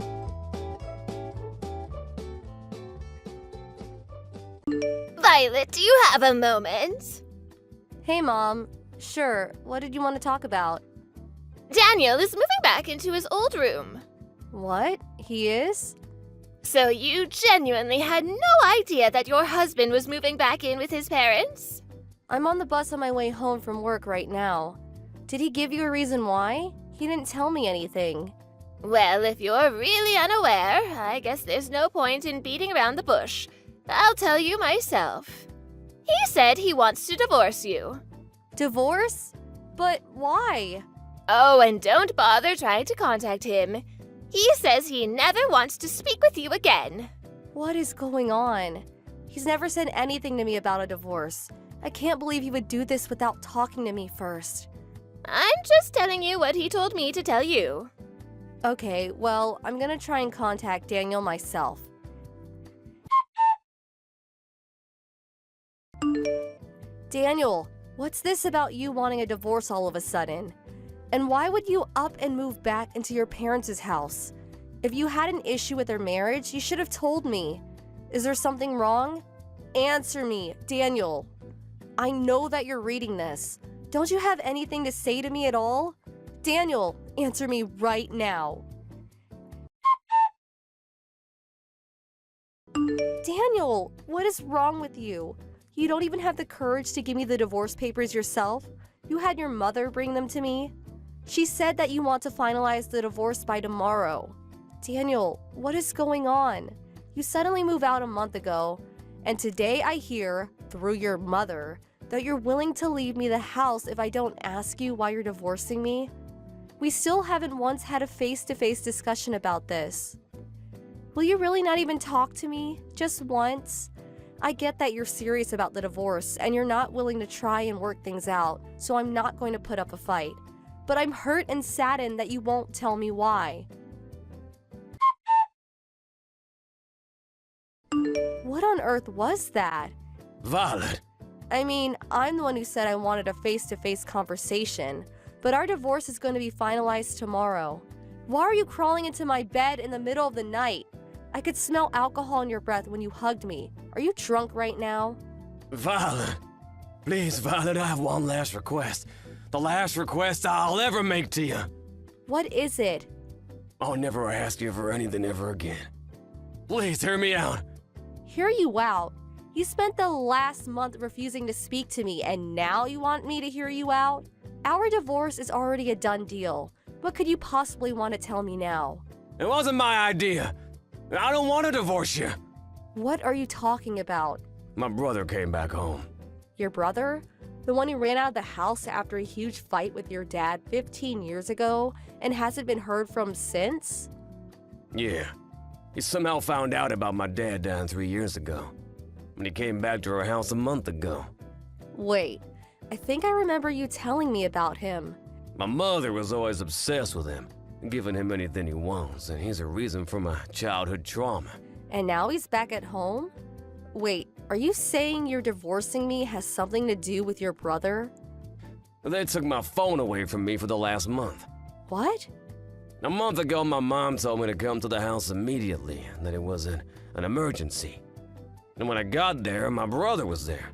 Violet, do you have a moment? Hey, Mom. Sure, what did you want to talk about? Daniel is moving back into his old room. What? He is? So you genuinely had no idea that your husband was moving back in with his parents? I'm on the bus on my way home from work right now. Did he give you a reason why? He didn't tell me anything. Well, if you're really unaware, I guess there's no point in beating around the bush. I'll tell you myself. He said he wants to divorce you. Divorce? But why? Oh, and don't bother trying to contact him. He says he never wants to speak with you again. What is going on? He's never said anything to me about a divorce. I can't believe you would do this without talking to me first. I'm just telling you what he told me to tell you. Okay, well, I'm gonna try and contact Daniel myself. Daniel, what's this about you wanting a divorce all of a sudden? And why would you up and move back into your parents' house? If you had an issue with their marriage, you should have told me. Is there something wrong? Answer me, Daniel. I know that you're reading this. Don't you have anything to say to me at all? Daniel, answer me right now. Daniel, what is wrong with you? You don't even have the courage to give me the divorce papers yourself? You had your mother bring them to me? She said that you want to finalize the divorce by tomorrow. Daniel, what is going on? You suddenly moved out a month ago, and today I hear, through your mother, that you're willing to leave me the house if I don't ask you why you're divorcing me? We still haven't once had a face-to-face discussion about this. Will you really not even talk to me? Just once? I get that you're serious about the divorce and you're not willing to try and work things out, so I'm not going to put up a fight. But I'm hurt and saddened that you won't tell me why. What on earth was that? Violet. I mean, I'm the one who said I wanted a face-to-face conversation, but our divorce is going to be finalized tomorrow. Why are you crawling into my bed in the middle of the night? I could smell alcohol in your breath when you hugged me. Are you drunk right now? Violet. Please, Violet, I have one last request. The last request I'll ever make to you. What is it? I'll never ask you for anything ever again. Please hear me out. Hear you out? You spent the last month refusing to speak to me, and now you want me to hear you out? Our divorce is already a done deal. What could you possibly want to tell me now? It wasn't my idea. I don't want to divorce you. What are you talking about? My brother came back home. Your brother? The one who ran out of the house after a huge fight with your dad 15 years ago and hasn't been heard from since? Yeah. He somehow found out about my dad dying 3 years ago. When he came back to our house a month ago. Wait, I think I remember you telling me about him. My mother was always obsessed with him, giving him anything he wants, and he's a reason for my childhood trauma. And now he's back at home? Wait, are you saying you're divorcing me has something to do with your brother? They took my phone away from me for the last month. What? A month ago, my mom told me to come to the house immediately, and that it was an emergency. And when I got there, my brother was there.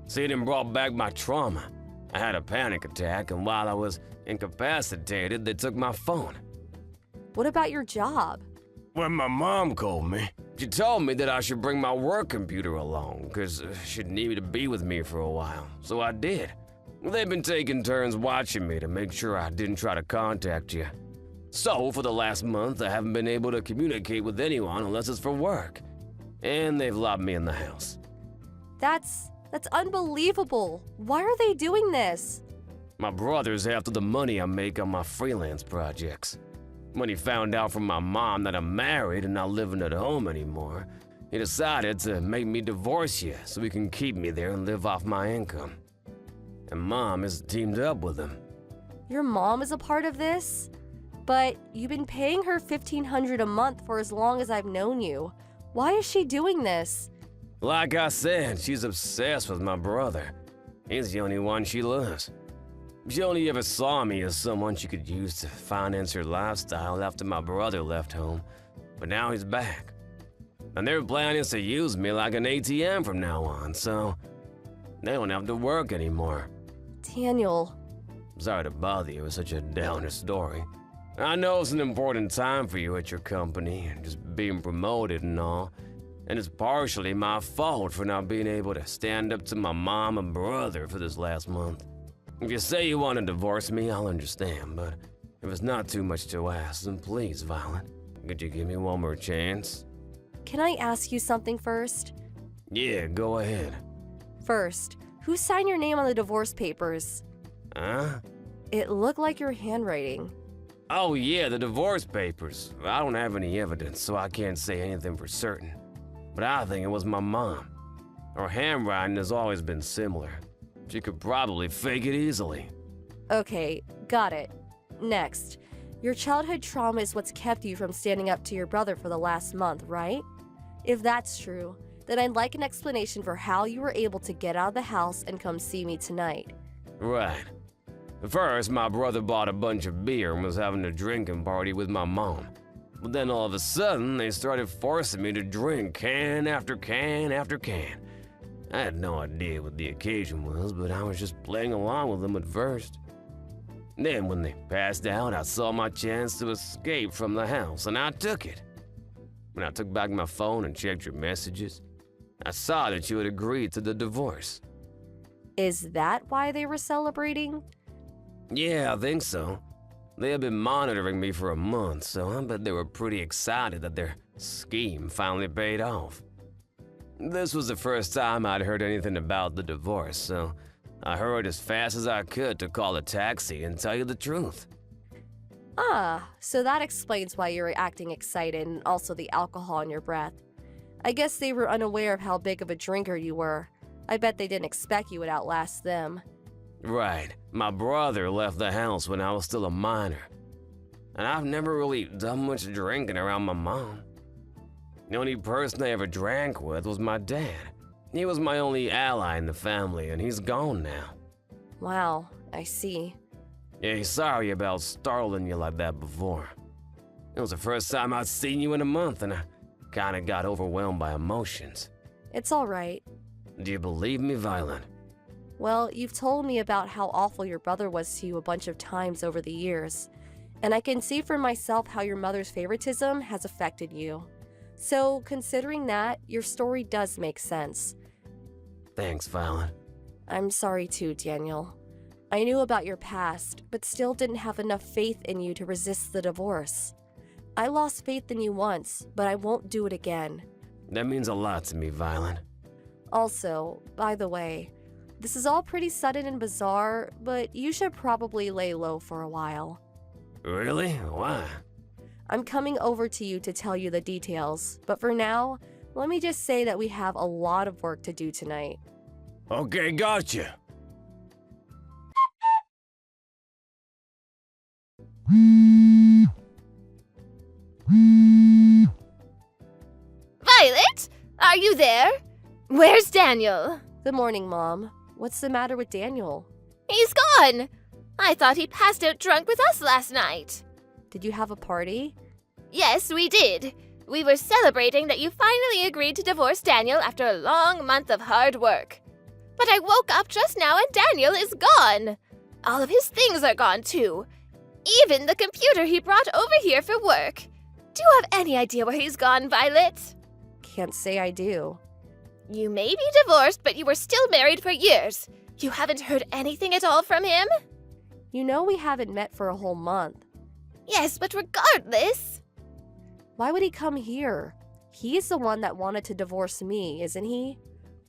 Seeing him brought back my trauma. I had a panic attack, and while I was incapacitated, they took my phone. What about your job? When my mom called me, she told me that I should bring my work computer along, because she'd need me to be with me for a while, so I did. They've been taking turns watching me to make sure I didn't try to contact you. So, for the last month, I haven't been able to communicate with anyone unless it's for work. And they've locked me in the house. That's unbelievable. Why are they doing this? My brother's after the money I make on my freelance projects. When he found out from my mom that I'm married and not living at home anymore, he decided to make me divorce you so he can keep me there and live off my income. And Mom is teamed up with him. Your mom is a part of this? But you've been paying her $1,500 a month for as long as I've known you. Why is she doing this? Like I said, she's obsessed with my brother. He's the only one she loves. She only ever saw me as someone she could use to finance her lifestyle after my brother left home, but now he's back. And their plan is to use me like an ATM from now on, so they don't have to work anymore. Daniel. I'm sorry to bother you with such a downer story. I know it's an important time for you at your company, and just being promoted and all, and it's partially my fault for not being able to stand up to my mom and brother for this last month. If you say you want to divorce me, I'll understand, but if it's not too much to ask, then please, Violet, could you give me one more chance? Can I ask you something first? Yeah, go ahead. First, who signed your name on the divorce papers? Huh? It looked like your handwriting. Oh yeah, the divorce papers. I don't have any evidence, so I can't say anything for certain. But I think it was my mom. Her handwriting has always been similar. She could probably fake it easily. Okay, got it. Next, your childhood trauma is what's kept you from standing up to your brother for the last month, right? If that's true, then I'd like an explanation for how you were able to get out of the house and come see me tonight. Right. First, my brother bought a bunch of beer and was having a drinking party with my mom. But then all of a sudden, they started forcing me to drink can after can after can. I had no idea what the occasion was, but I was just playing along with them at first. Then when they passed out, I saw my chance to escape from the house, and I took it. When I took back my phone and checked your messages, I saw that you had agreed to the divorce. Is that why they were celebrating? Yeah, I think so. They had been monitoring me for a month, so I bet they were pretty excited that their scheme finally paid off. This was the first time I'd heard anything about the divorce, so I hurried as fast as I could to call a taxi and tell you the truth. Ah, so that explains why you were acting excited and also the alcohol in your breath. I guess they were unaware of how big of a drinker you were. I bet they didn't expect you would outlast them. Right. My brother left the house when I was still a minor. And I've never really done much drinking around my mom. The only person I ever drank with was my dad. He was my only ally in the family, and he's gone now. Wow, I see. Yeah, sorry about startling you like that before. It was the first time I'd seen you in a month, and I kinda got overwhelmed by emotions. It's all right. Do you believe me, Violet? Well, you've told me about how awful your brother was to you a bunch of times over the years, and I can see for myself how your mother's favoritism has affected you. So, considering that, your story does make sense. Thanks, Violet. I'm sorry too, Daniel. I knew about your past, but still didn't have enough faith in you to resist the divorce. I lost faith in you once, but I won't do it again. That means a lot to me, Violet. Also, by the way, this is all pretty sudden and bizarre, but you should probably lay low for a while. Really? Why? I'm coming over to you to tell you the details, but for now, let me just say that we have a lot of work to do tonight. Okay, gotcha. Violet? Are you there? Where's Daniel? Good morning, Mom. What's the matter with Daniel? He's gone! I thought he passed out drunk with us last night. Did you have a party? Yes, we did. We were celebrating that you finally agreed to divorce Daniel after a long month of hard work. But I woke up just now and Daniel is gone. All of his things are gone too. Even the computer he brought over here for work. Do you have any idea where he's gone, Violet? Can't say I do. You may be divorced, but you were still married for years. You haven't heard anything at all from him? You know we haven't met for a whole month. Yes, but regardless. Why would he come here? He's the one that wanted to divorce me, isn't he?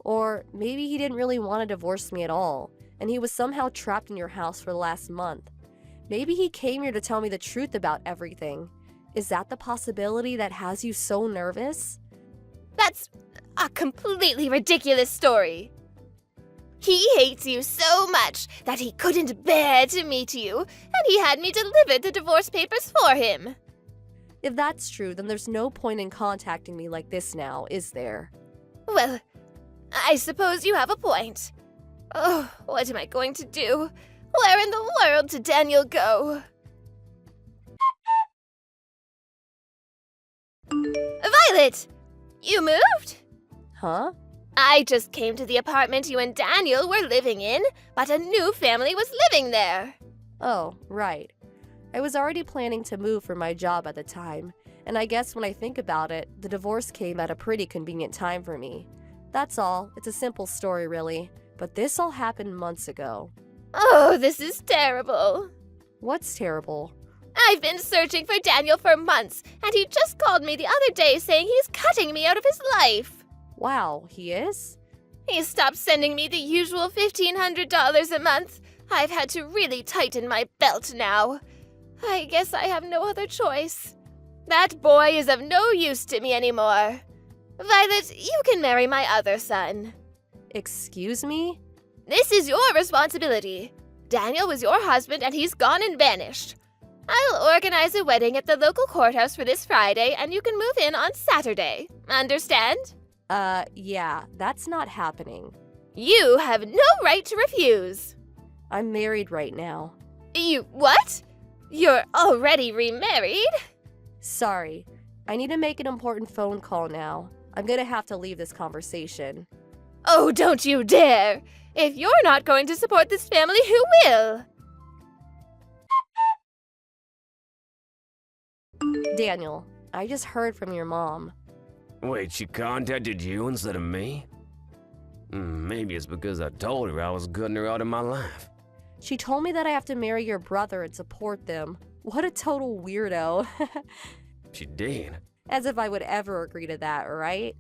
Or maybe he didn't really want to divorce me at all, and he was somehow trapped in your house for the last month. Maybe he came here to tell me the truth about everything. Is that the possibility that has you so nervous? That's a completely ridiculous story. He hates you so much that he couldn't bear to meet you, and he had me deliver the divorce papers for him. If that's true, then there's no point in contacting me like this now, is there? Well, I suppose you have a point. Oh, what am I going to do? Where in the world did Daniel go? Violet! You moved? Huh? I just came to the apartment you and Daniel were living in, but a new family was living there. Oh, right. I was already planning to move for my job at the time, and I guess when I think about it, the divorce came at a pretty convenient time for me. That's all. It's a simple story, really. But this all happened months ago. Oh, this is terrible. What's terrible? I've been searching for Daniel for months, and he just called me the other day saying he's cutting me out of his life. Wow, he is? He stopped sending me the usual $1,500 a month. I've had to really tighten my belt now. I guess I have no other choice. That boy is of no use to me anymore. Violet, you can marry my other son. Excuse me? This is your responsibility. Daniel was your husband and he's gone and vanished. I'll organize a wedding at the local courthouse for this Friday and you can move in on Saturday. Understand? Yeah, that's not happening. You have no right to refuse. I'm married right now. You what? You're already remarried? Sorry, I need to make an important phone call now. I'm gonna have to leave this conversation. Oh, don't you dare! If you're not going to support this family, who will? Daniel, I just heard from your mom. Wait, she contacted you instead of me? Maybe it's because I told her I was cutting her out of my life. She told me that I have to marry your brother and support them. What a total weirdo. She did? As if I would ever agree to that, right?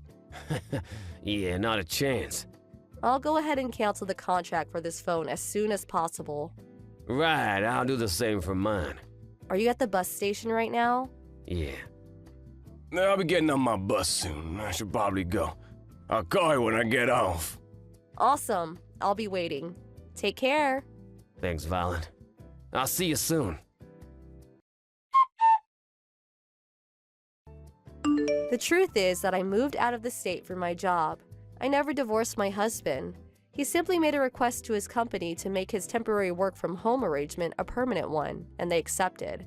Yeah, not a chance. I'll go ahead and cancel the contract for this phone as soon as possible. Right, I'll do the same for mine. Are you at the bus station right now? Yeah. I'll be getting on my bus soon. I should probably go. I'll call you when I get off. Awesome. I'll be waiting. Take care. Thanks, Violet. I'll see you soon. The truth is that I moved out of the state for my job. I never divorced my husband. He simply made a request to his company to make his temporary work from home arrangement a permanent one, and they accepted.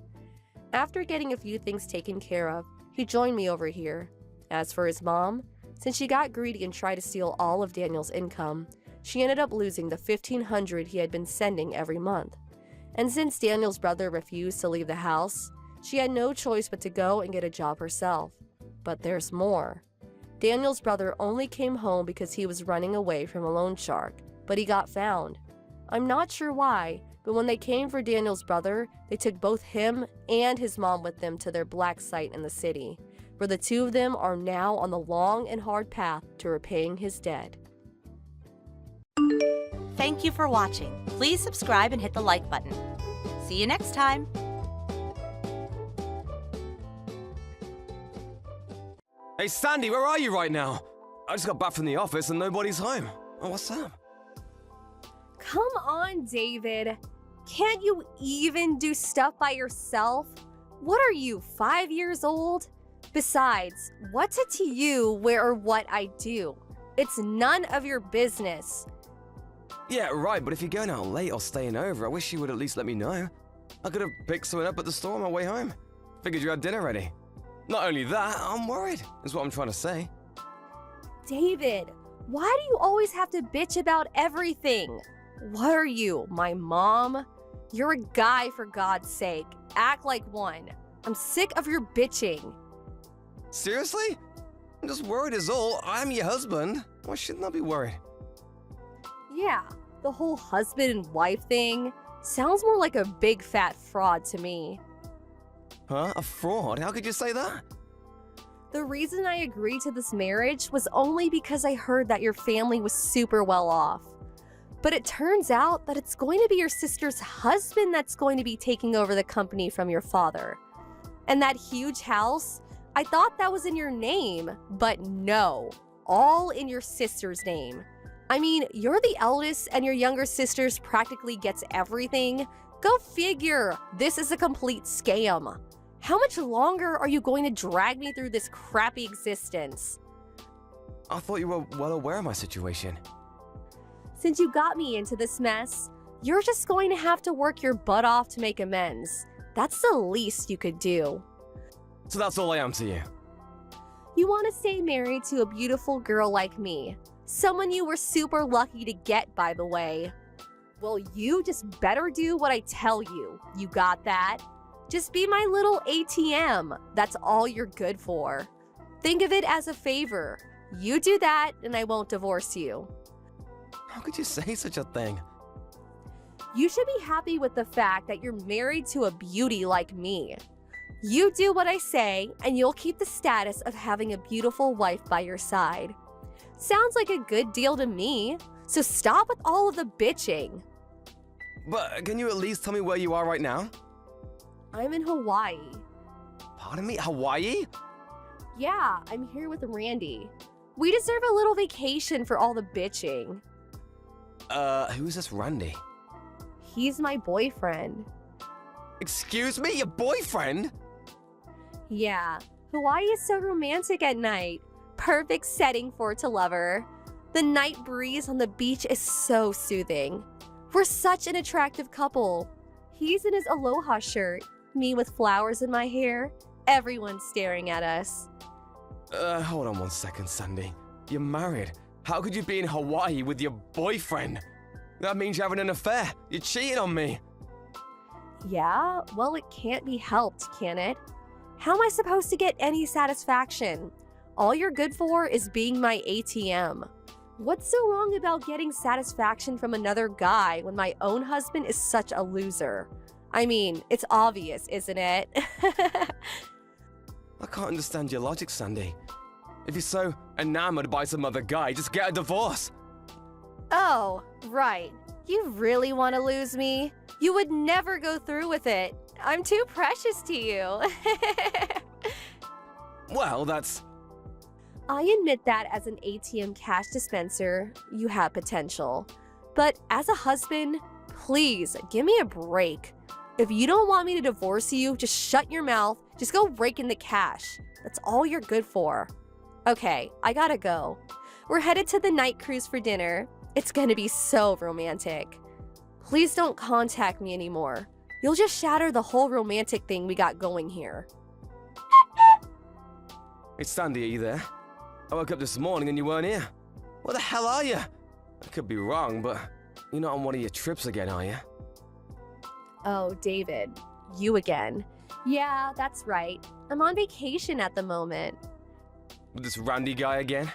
After getting a few things taken care of, he joined me over here. As for his mom, since she got greedy and tried to steal all of Daniel's income, she ended up losing the $1,500 he had been sending every month. And since Daniel's brother refused to leave the house, she had no choice but to go and get a job herself. But there's more. Daniel's brother only came home because he was running away from a loan shark, but he got found. I'm not sure why, but when they came for Daniel's brother, they took both him and his mom with them to their black site in the city, where the two of them are now on the long and hard path to repaying his debt. Thank you for watching. Please subscribe and hit the like button. See you next time. Hey, Sandy, where are you right now? I just got back from the office and nobody's home. Oh, what's up? Come on, David. Can't you even do stuff by yourself? What are you, 5 years old? Besides, what's it to you where or what I do? It's none of your business. Yeah, right, but if you're going out late or staying over, I wish you would at least let me know. I could have picked something up at the store on my way home. Figured you had dinner ready. Not only that, I'm worried, is what I'm trying to say. David, why do you always have to bitch about everything? What are you, my mom? You're a guy, for God's sake. Act like one. I'm sick of your bitching. Seriously? I'm just worried is all. I'm your husband. Why shouldn't I be worried? Yeah, the whole husband and wife thing sounds more like a big fat fraud to me. Huh? A fraud? How could you say that? The reason I agreed to this marriage was only because I heard that your family was super well off. But it turns out that it's going to be your sister's husband that's going to be taking over the company from your father. And that huge house, I thought that was in your name, but no, all in your sister's name. I mean, you're the eldest and your younger sister's practically gets everything. Go figure, this is a complete scam. How much longer are you going to drag me through this crappy existence? I thought you were well aware of my situation. Since you got me into this mess, you're just going to have to work your butt off to make amends. That's the least you could do. So that's all I am to you. You want to stay married to a beautiful girl like me. Someone you were super lucky to get, by the way. Well, you just better do what I tell you. You got that? Just be my little ATM. That's all you're good for. Think of it as a favor. You do that and I won't divorce you. How could you say such a thing? You should be happy with the fact that you're married to a beauty like me. You do what I say and you'll keep the status of having a beautiful wife by your side. Sounds like a good deal to me, so stop with all of the bitching. But can you at least tell me where you are right now? I'm in Hawaii. Pardon me? Hawaii? Yeah, I'm here with Randy. We deserve a little vacation for all the bitching. Who's this Randy? He's my boyfriend. Excuse me, your boyfriend? Yeah, Hawaii is so romantic at night. Perfect setting for it to lover. The night breeze on the beach is so soothing. We're such an attractive couple. He's in his aloha shirt, me with flowers in my hair. Everyone's staring at us. Hold on one second, Sandy. You're married. How could you be in Hawaii with your boyfriend? That means you're having an affair. You're cheating on me. Yeah, well, it can't be helped, can it? How am I supposed to get any satisfaction? All you're good for is being my ATM. What's so wrong about getting satisfaction from another guy when my own husband is such a loser? I mean, it's obvious, isn't it? I can't understand your logic, Sandy. If you're so enamored by some other guy, just get a divorce. Oh, right. You really want to lose me? You would never go through with it. I'm too precious to you. Well, that's... I admit that as an ATM cash dispenser, you have potential. But as a husband, please give me a break. If you don't want me to divorce you, just shut your mouth. Just go rake in the cash. That's all you're good for. Okay, I gotta go. We're headed to the night cruise for dinner. It's gonna be so romantic. Please don't contact me anymore. You'll just shatter the whole romantic thing we got going here. Hey, Sandy, are you there? I woke up this morning and you weren't here. Where the hell are you? I could be wrong, but you're not on one of your trips again, are you? Oh, David, you again. Yeah, that's right. I'm on vacation at the moment. With this Randy guy again?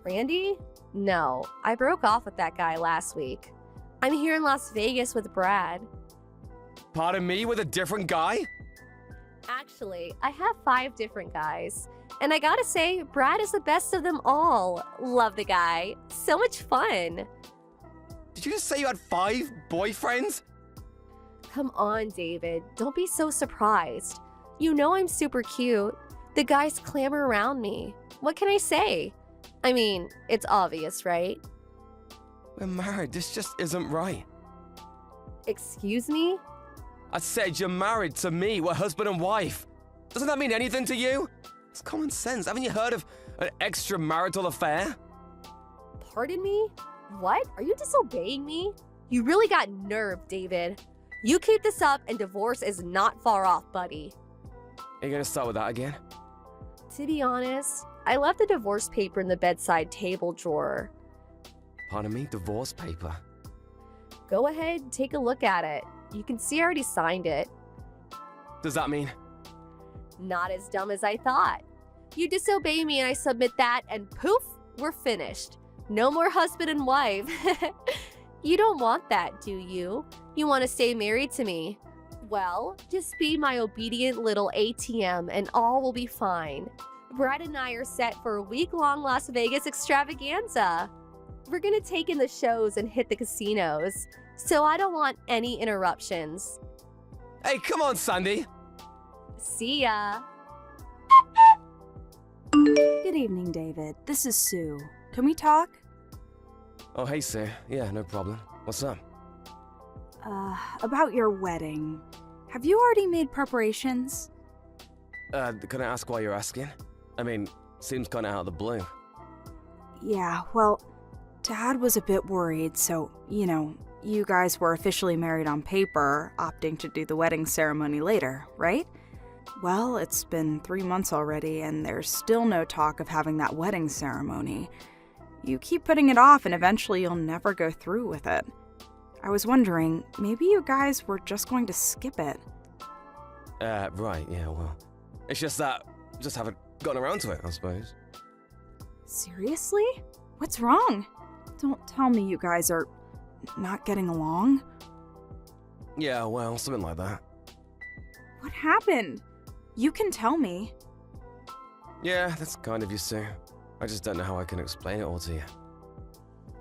Randy? No, I broke off with that guy last week. I'm here in Las Vegas with Brad. Pardon me, with a different guy? Actually, I have 5 different guys. And I gotta say, Brad is the best of them all. Love the guy. So much fun. Did you just say you had 5 boyfriends? Come on, David. Don't be so surprised. You know I'm super cute. The guys clamor around me. What can I say? I mean, it's obvious, right? We're married. This just isn't right. Excuse me? I said you're married to me. We're husband and wife. Doesn't that mean anything to you? It's common sense. Haven't you heard of an extramarital affair? Pardon me? What? Are you disobeying me? You really got nerve, David. You keep this up and divorce is not far off, buddy. Are you gonna start with that again? To be honest, I left the divorce paper in the bedside table drawer. Pardon me? Divorce paper? Go ahead and take a look at it. You can see I already signed it. Does that mean? Not as dumb as I thought. You disobey me and I submit that and poof, we're finished. No more husband and wife. You don't want that, do you? You want to stay married to me. Well, just be my obedient little ATM and all will be fine. Brad and I are set for a week-long Las Vegas extravaganza. We're gonna take in the shows and hit the casinos, so I don't want any interruptions. Hey, come on, Sandy. See ya. Good evening, David. This is Sue. Can we talk? Oh, hey, Sue. Yeah, no problem. What's up? About your wedding. Have you already made preparations? Can I ask why you're asking? I mean, seems kinda out of the blue. Yeah, well, Dad was a bit worried, so, you guys were officially married on paper, opting to do the wedding ceremony later, right? Well, it's been 3 months already, and there's still no talk of having that wedding ceremony. You keep putting it off, and eventually you'll never go through with it. I was wondering, maybe you guys were just going to skip it. Right, yeah, well. It's just that, just haven't gotten around to it, I suppose. Seriously? What's wrong? Don't tell me you guys are not getting along. Yeah, well, something like that. What happened? You can tell me. Yeah, that's kind of you, Sue. I just don't know how I can explain it all to you.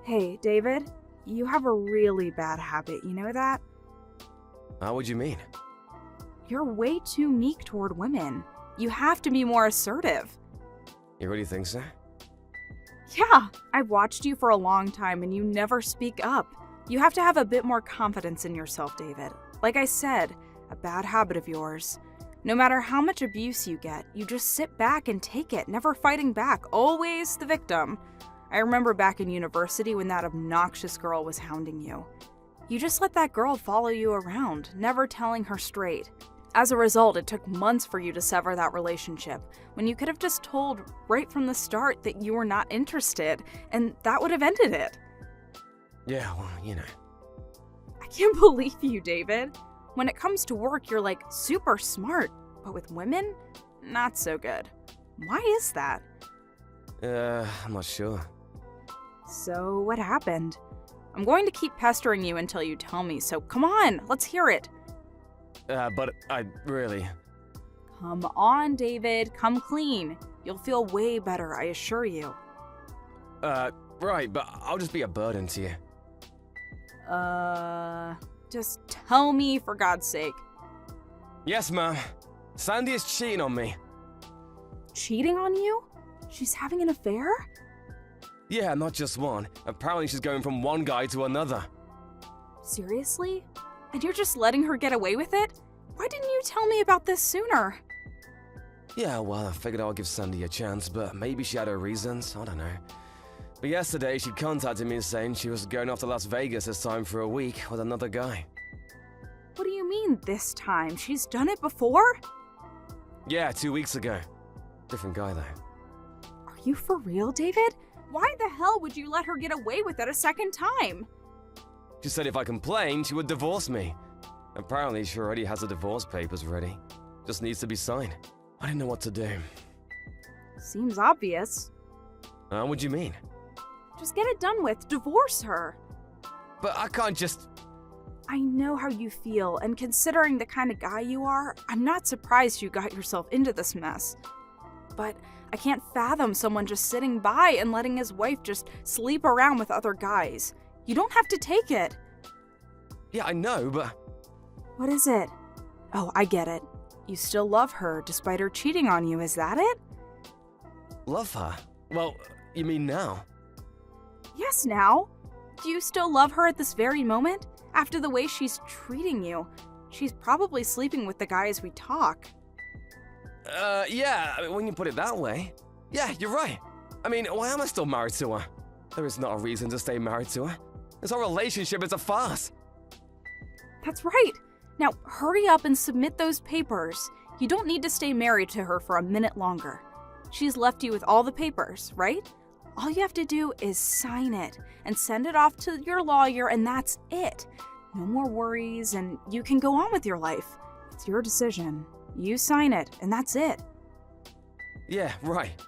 Hey, David, you have a really bad habit, you know that? How would you mean? You're way too meek toward women. You have to be more assertive. You really think so? Yeah, I've watched you for a long time and you never speak up. You have to have a bit more confidence in yourself, David. Like I said, a bad habit of yours. No matter how much abuse you get, you just sit back and take it, never fighting back, always the victim. I remember back in university when that obnoxious girl was hounding you. You just let that girl follow you around, never telling her straight. As a result, it took months for you to sever that relationship, when you could have just told right from the start that you were not interested, and that would have ended it. Yeah, well, you know. I can't believe you, David. When it comes to work, you're like super smart, but with women, not so good. Why is that? I'm not sure. So, what happened? I'm going to keep pestering you until you tell me, so come on, let's hear it. But I really... Come on, David, come clean. You'll feel way better, I assure you. Right, but I'll just be a burden to you. Just tell me for God's sake. Yes, ma'am. Sandy is cheating on me. Cheating on you? She's having an affair? Yeah, not just one. Apparently she's going from one guy to another. Seriously? And you're just letting her get away with it? Why didn't you tell me about this sooner? Yeah, well, I figured I'll give Sandy a chance, but maybe she had her reasons, I don't know. But yesterday, she contacted me saying she was going off to Las Vegas this time for a week with another guy. What do you mean, this time? She's done it before? Yeah, 2 weeks ago. Different guy, though. Are you for real, David? Why the hell would you let her get away with it a second time? She said if I complained, she would divorce me. Apparently, she already has the divorce papers ready. Just needs to be signed. I didn't know what to do. Seems obvious. What do you mean? Just get it done with. Divorce her. But I can't just... I know how you feel, and considering the kind of guy you are, I'm not surprised you got yourself into this mess. But I can't fathom someone just sitting by and letting his wife just sleep around with other guys. You don't have to take it. Yeah, I know, but... What is it? Oh, I get it. You still love her despite her cheating on you, is that it? Love her? Well, you mean now? Yes, now. Do you still love her at this very moment? After the way she's treating you, she's probably sleeping with the guy as we talk. Yeah, I mean, when you put it that way. Yeah, you're right. I mean, why am I still married to her? There is not a reason to stay married to her. This whole relationship is a farce. That's right. Now, hurry up and submit those papers. You don't need to stay married to her for a minute longer. She's left you with all the papers, right? All you have to do is sign it and send it off to your lawyer, and that's it. No more worries, and you can go on with your life. It's your decision. You sign it, and that's it. Yeah, right.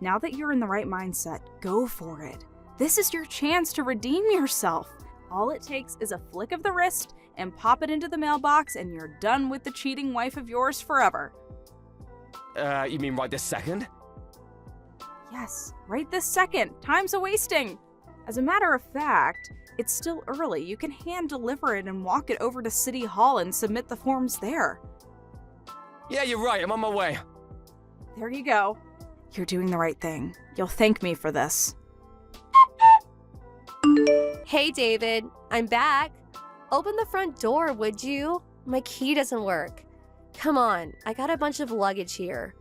Now that you're in the right mindset, go for it. This is your chance to redeem yourself. All it takes is a flick of the wrist and pop it into the mailbox, and you're done with the cheating wife of yours forever. You mean right this second? Yes, right this second. Time's a-wasting. As a matter of fact, it's still early. You can hand deliver it and walk it over to City Hall and submit the forms there. Yeah, you're right. I'm on my way. There you go. You're doing the right thing. You'll thank me for this. Hey, David. I'm back. Open the front door, would you? My key doesn't work. Come on, I got a bunch of luggage here.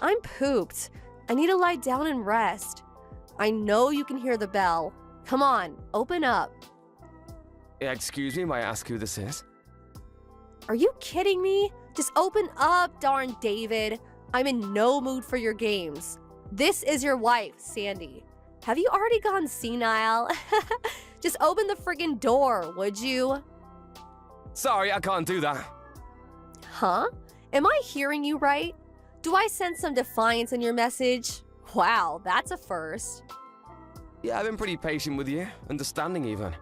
I'm pooped. I need to lie down and rest. I know you can hear the bell. Come on, open up. Excuse me, may I ask who this is? Are you kidding me? Just open up, darn David. I'm in no mood for your games. This is your wife, Sandy. Have you already gone senile? Just open the friggin' door, would you? Sorry, I can't do that. Huh? Am I hearing you right? Do I sense some defiance in your message? Wow, that's a first. Yeah, I've been pretty patient with you, understanding even.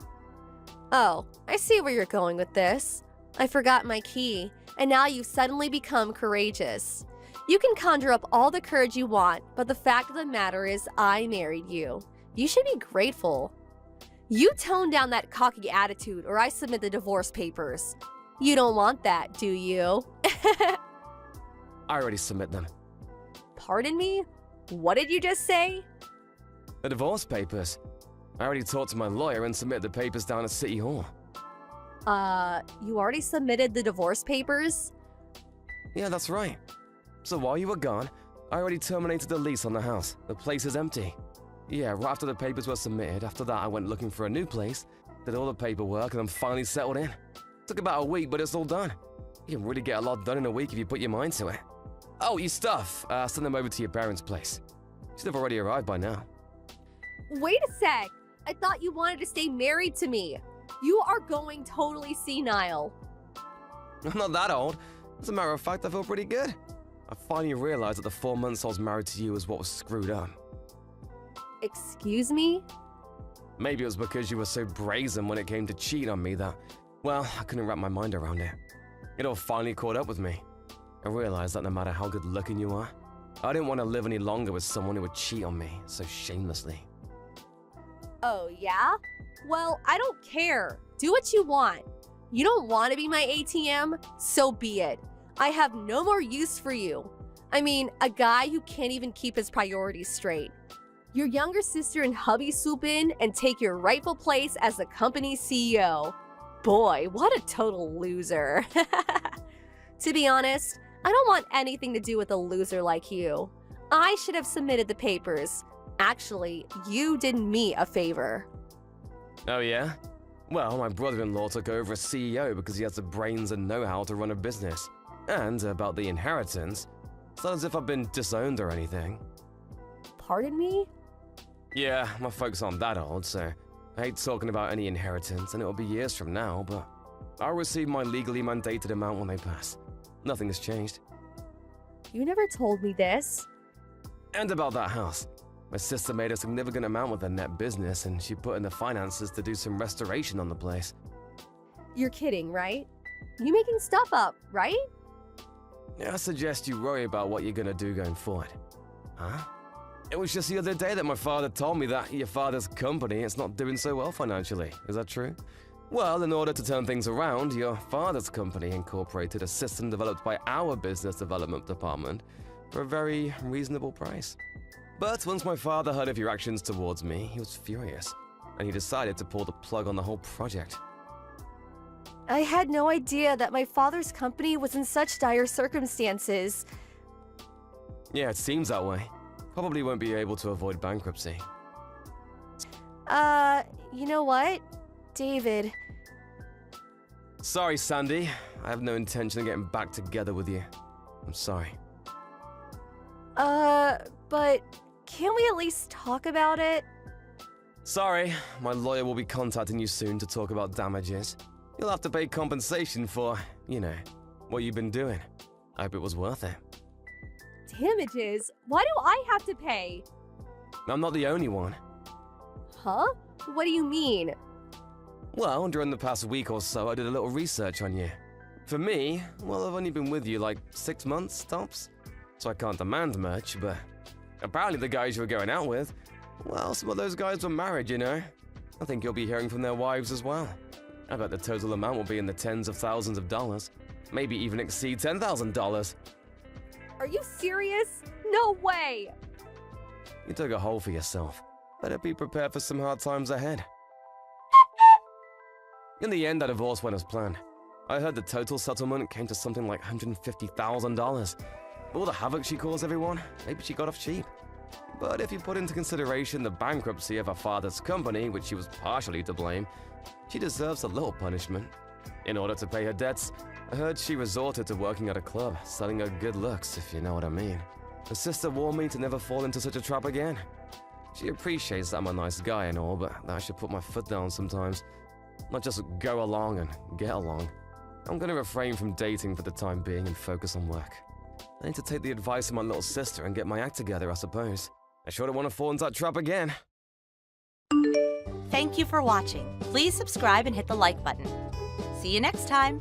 Oh, I see where you're going with this. I forgot my key, and now you've suddenly become courageous. You can conjure up all the courage you want, but the fact of the matter is I married you. You should be grateful. You tone down that cocky attitude or I submit the divorce papers. You don't want that, do you? I already submit them. Pardon me? What did you just say? The divorce papers. I already talked to my lawyer and submitted the papers down at City Hall. You already submitted the divorce papers? Yeah, that's right. So while you were gone, I already terminated the lease on the house. The place is empty. Yeah, right after the papers were submitted, after that I went looking for a new place, did all the paperwork, and I'm finally settled in. Took about a week, but it's all done. You can really get a lot done in a week if you put your mind to it. Oh, your stuff. Send them over to your parents' place. Should have already arrived by now. Wait a sec! I thought you wanted to stay married to me. You are going totally senile. I'm not that old. As a matter of fact, I feel pretty good. I finally realized that the 4 months I was married to you was what was screwed up. Excuse me? Maybe it was because you were so brazen when it came to cheat on me that, well, I couldn't wrap my mind around it. It all finally caught up with me. I realized that no matter how good looking you are, I didn't want to live any longer with someone who would cheat on me so shamelessly. Oh, yeah? Well, I don't care. Do what you want. You don't want to be my ATM? So be it. I have no more use for you. I mean, a guy who can't even keep his priorities straight. Your younger sister and hubby swoop in and take your rightful place as the company's CEO. Boy, what a total loser. To be honest, I don't want anything to do with a loser like you. I should have submitted the papers. Actually, you did me a favor. Oh yeah? Well, my brother-in-law took over as CEO because he has the brains and know-how to run a business. And about the inheritance, it's not as if I've been disowned or anything. Pardon me? Yeah, my folks aren't that old, so I hate talking about any inheritance, and it'll be years from now, but I'll receive my legally mandated amount when they pass. Nothing has changed. You never told me this. And about that house. My sister made a significant amount with her net business, and she put in the finances to do some restoration on the place. You're kidding, right? You making stuff up, right? I suggest you worry about what you're gonna do going forward. Huh? It was just the other day that my father told me that your father's company is not doing so well financially. Is that true? Well, in order to turn things around, your father's company incorporated a system developed by our business development department for a very reasonable price. But once my father heard of your actions towards me, he was furious, and he decided to pull the plug on the whole project. I had no idea that my father's company was in such dire circumstances. Yeah, it seems that way. Probably won't be able to avoid bankruptcy. You know what? David. Sorry, Sandy. I have no intention of getting back together with you. I'm sorry. But can't we at least talk about it? Sorry, my lawyer will be contacting you soon to talk about damages. You'll have to pay compensation for, you know, what you've been doing. I hope it was worth it. Damages? Why do I have to pay? I'm not the only one. Huh? What do you mean? Well, during the past week or so, I did a little research on you. For me, well, I've only been with you like 6 months, tops. So I can't demand much, but apparently the guys you were going out with, well, some of those guys were married, you know. I think you'll be hearing from their wives as well. I bet the total amount will be in the tens of thousands of dollars. Maybe even exceed $10,000. Are you serious? No way! You dug a hole for yourself. Better be prepared for some hard times ahead. In the end, that divorce went as planned. I heard the total settlement came to something like $150,000. All the havoc she caused everyone, maybe she got off cheap. But if you put into consideration the bankruptcy of her father's company, which she was partially to blame, she deserves a little punishment. In order to pay her debts, I heard she resorted to working at a club, selling her good looks, if you know what I mean. Her sister warned me to never fall into such a trap again. She appreciates that I'm a nice guy and all, but that I should put my foot down sometimes. Not just go along and get along. I'm gonna refrain from dating for the time being and focus on work. I need to take the advice of my little sister and get my act together, I suppose. I sure don't want to fall into that trap again. Thank you for watching. Please subscribe and hit the like button. See you next time.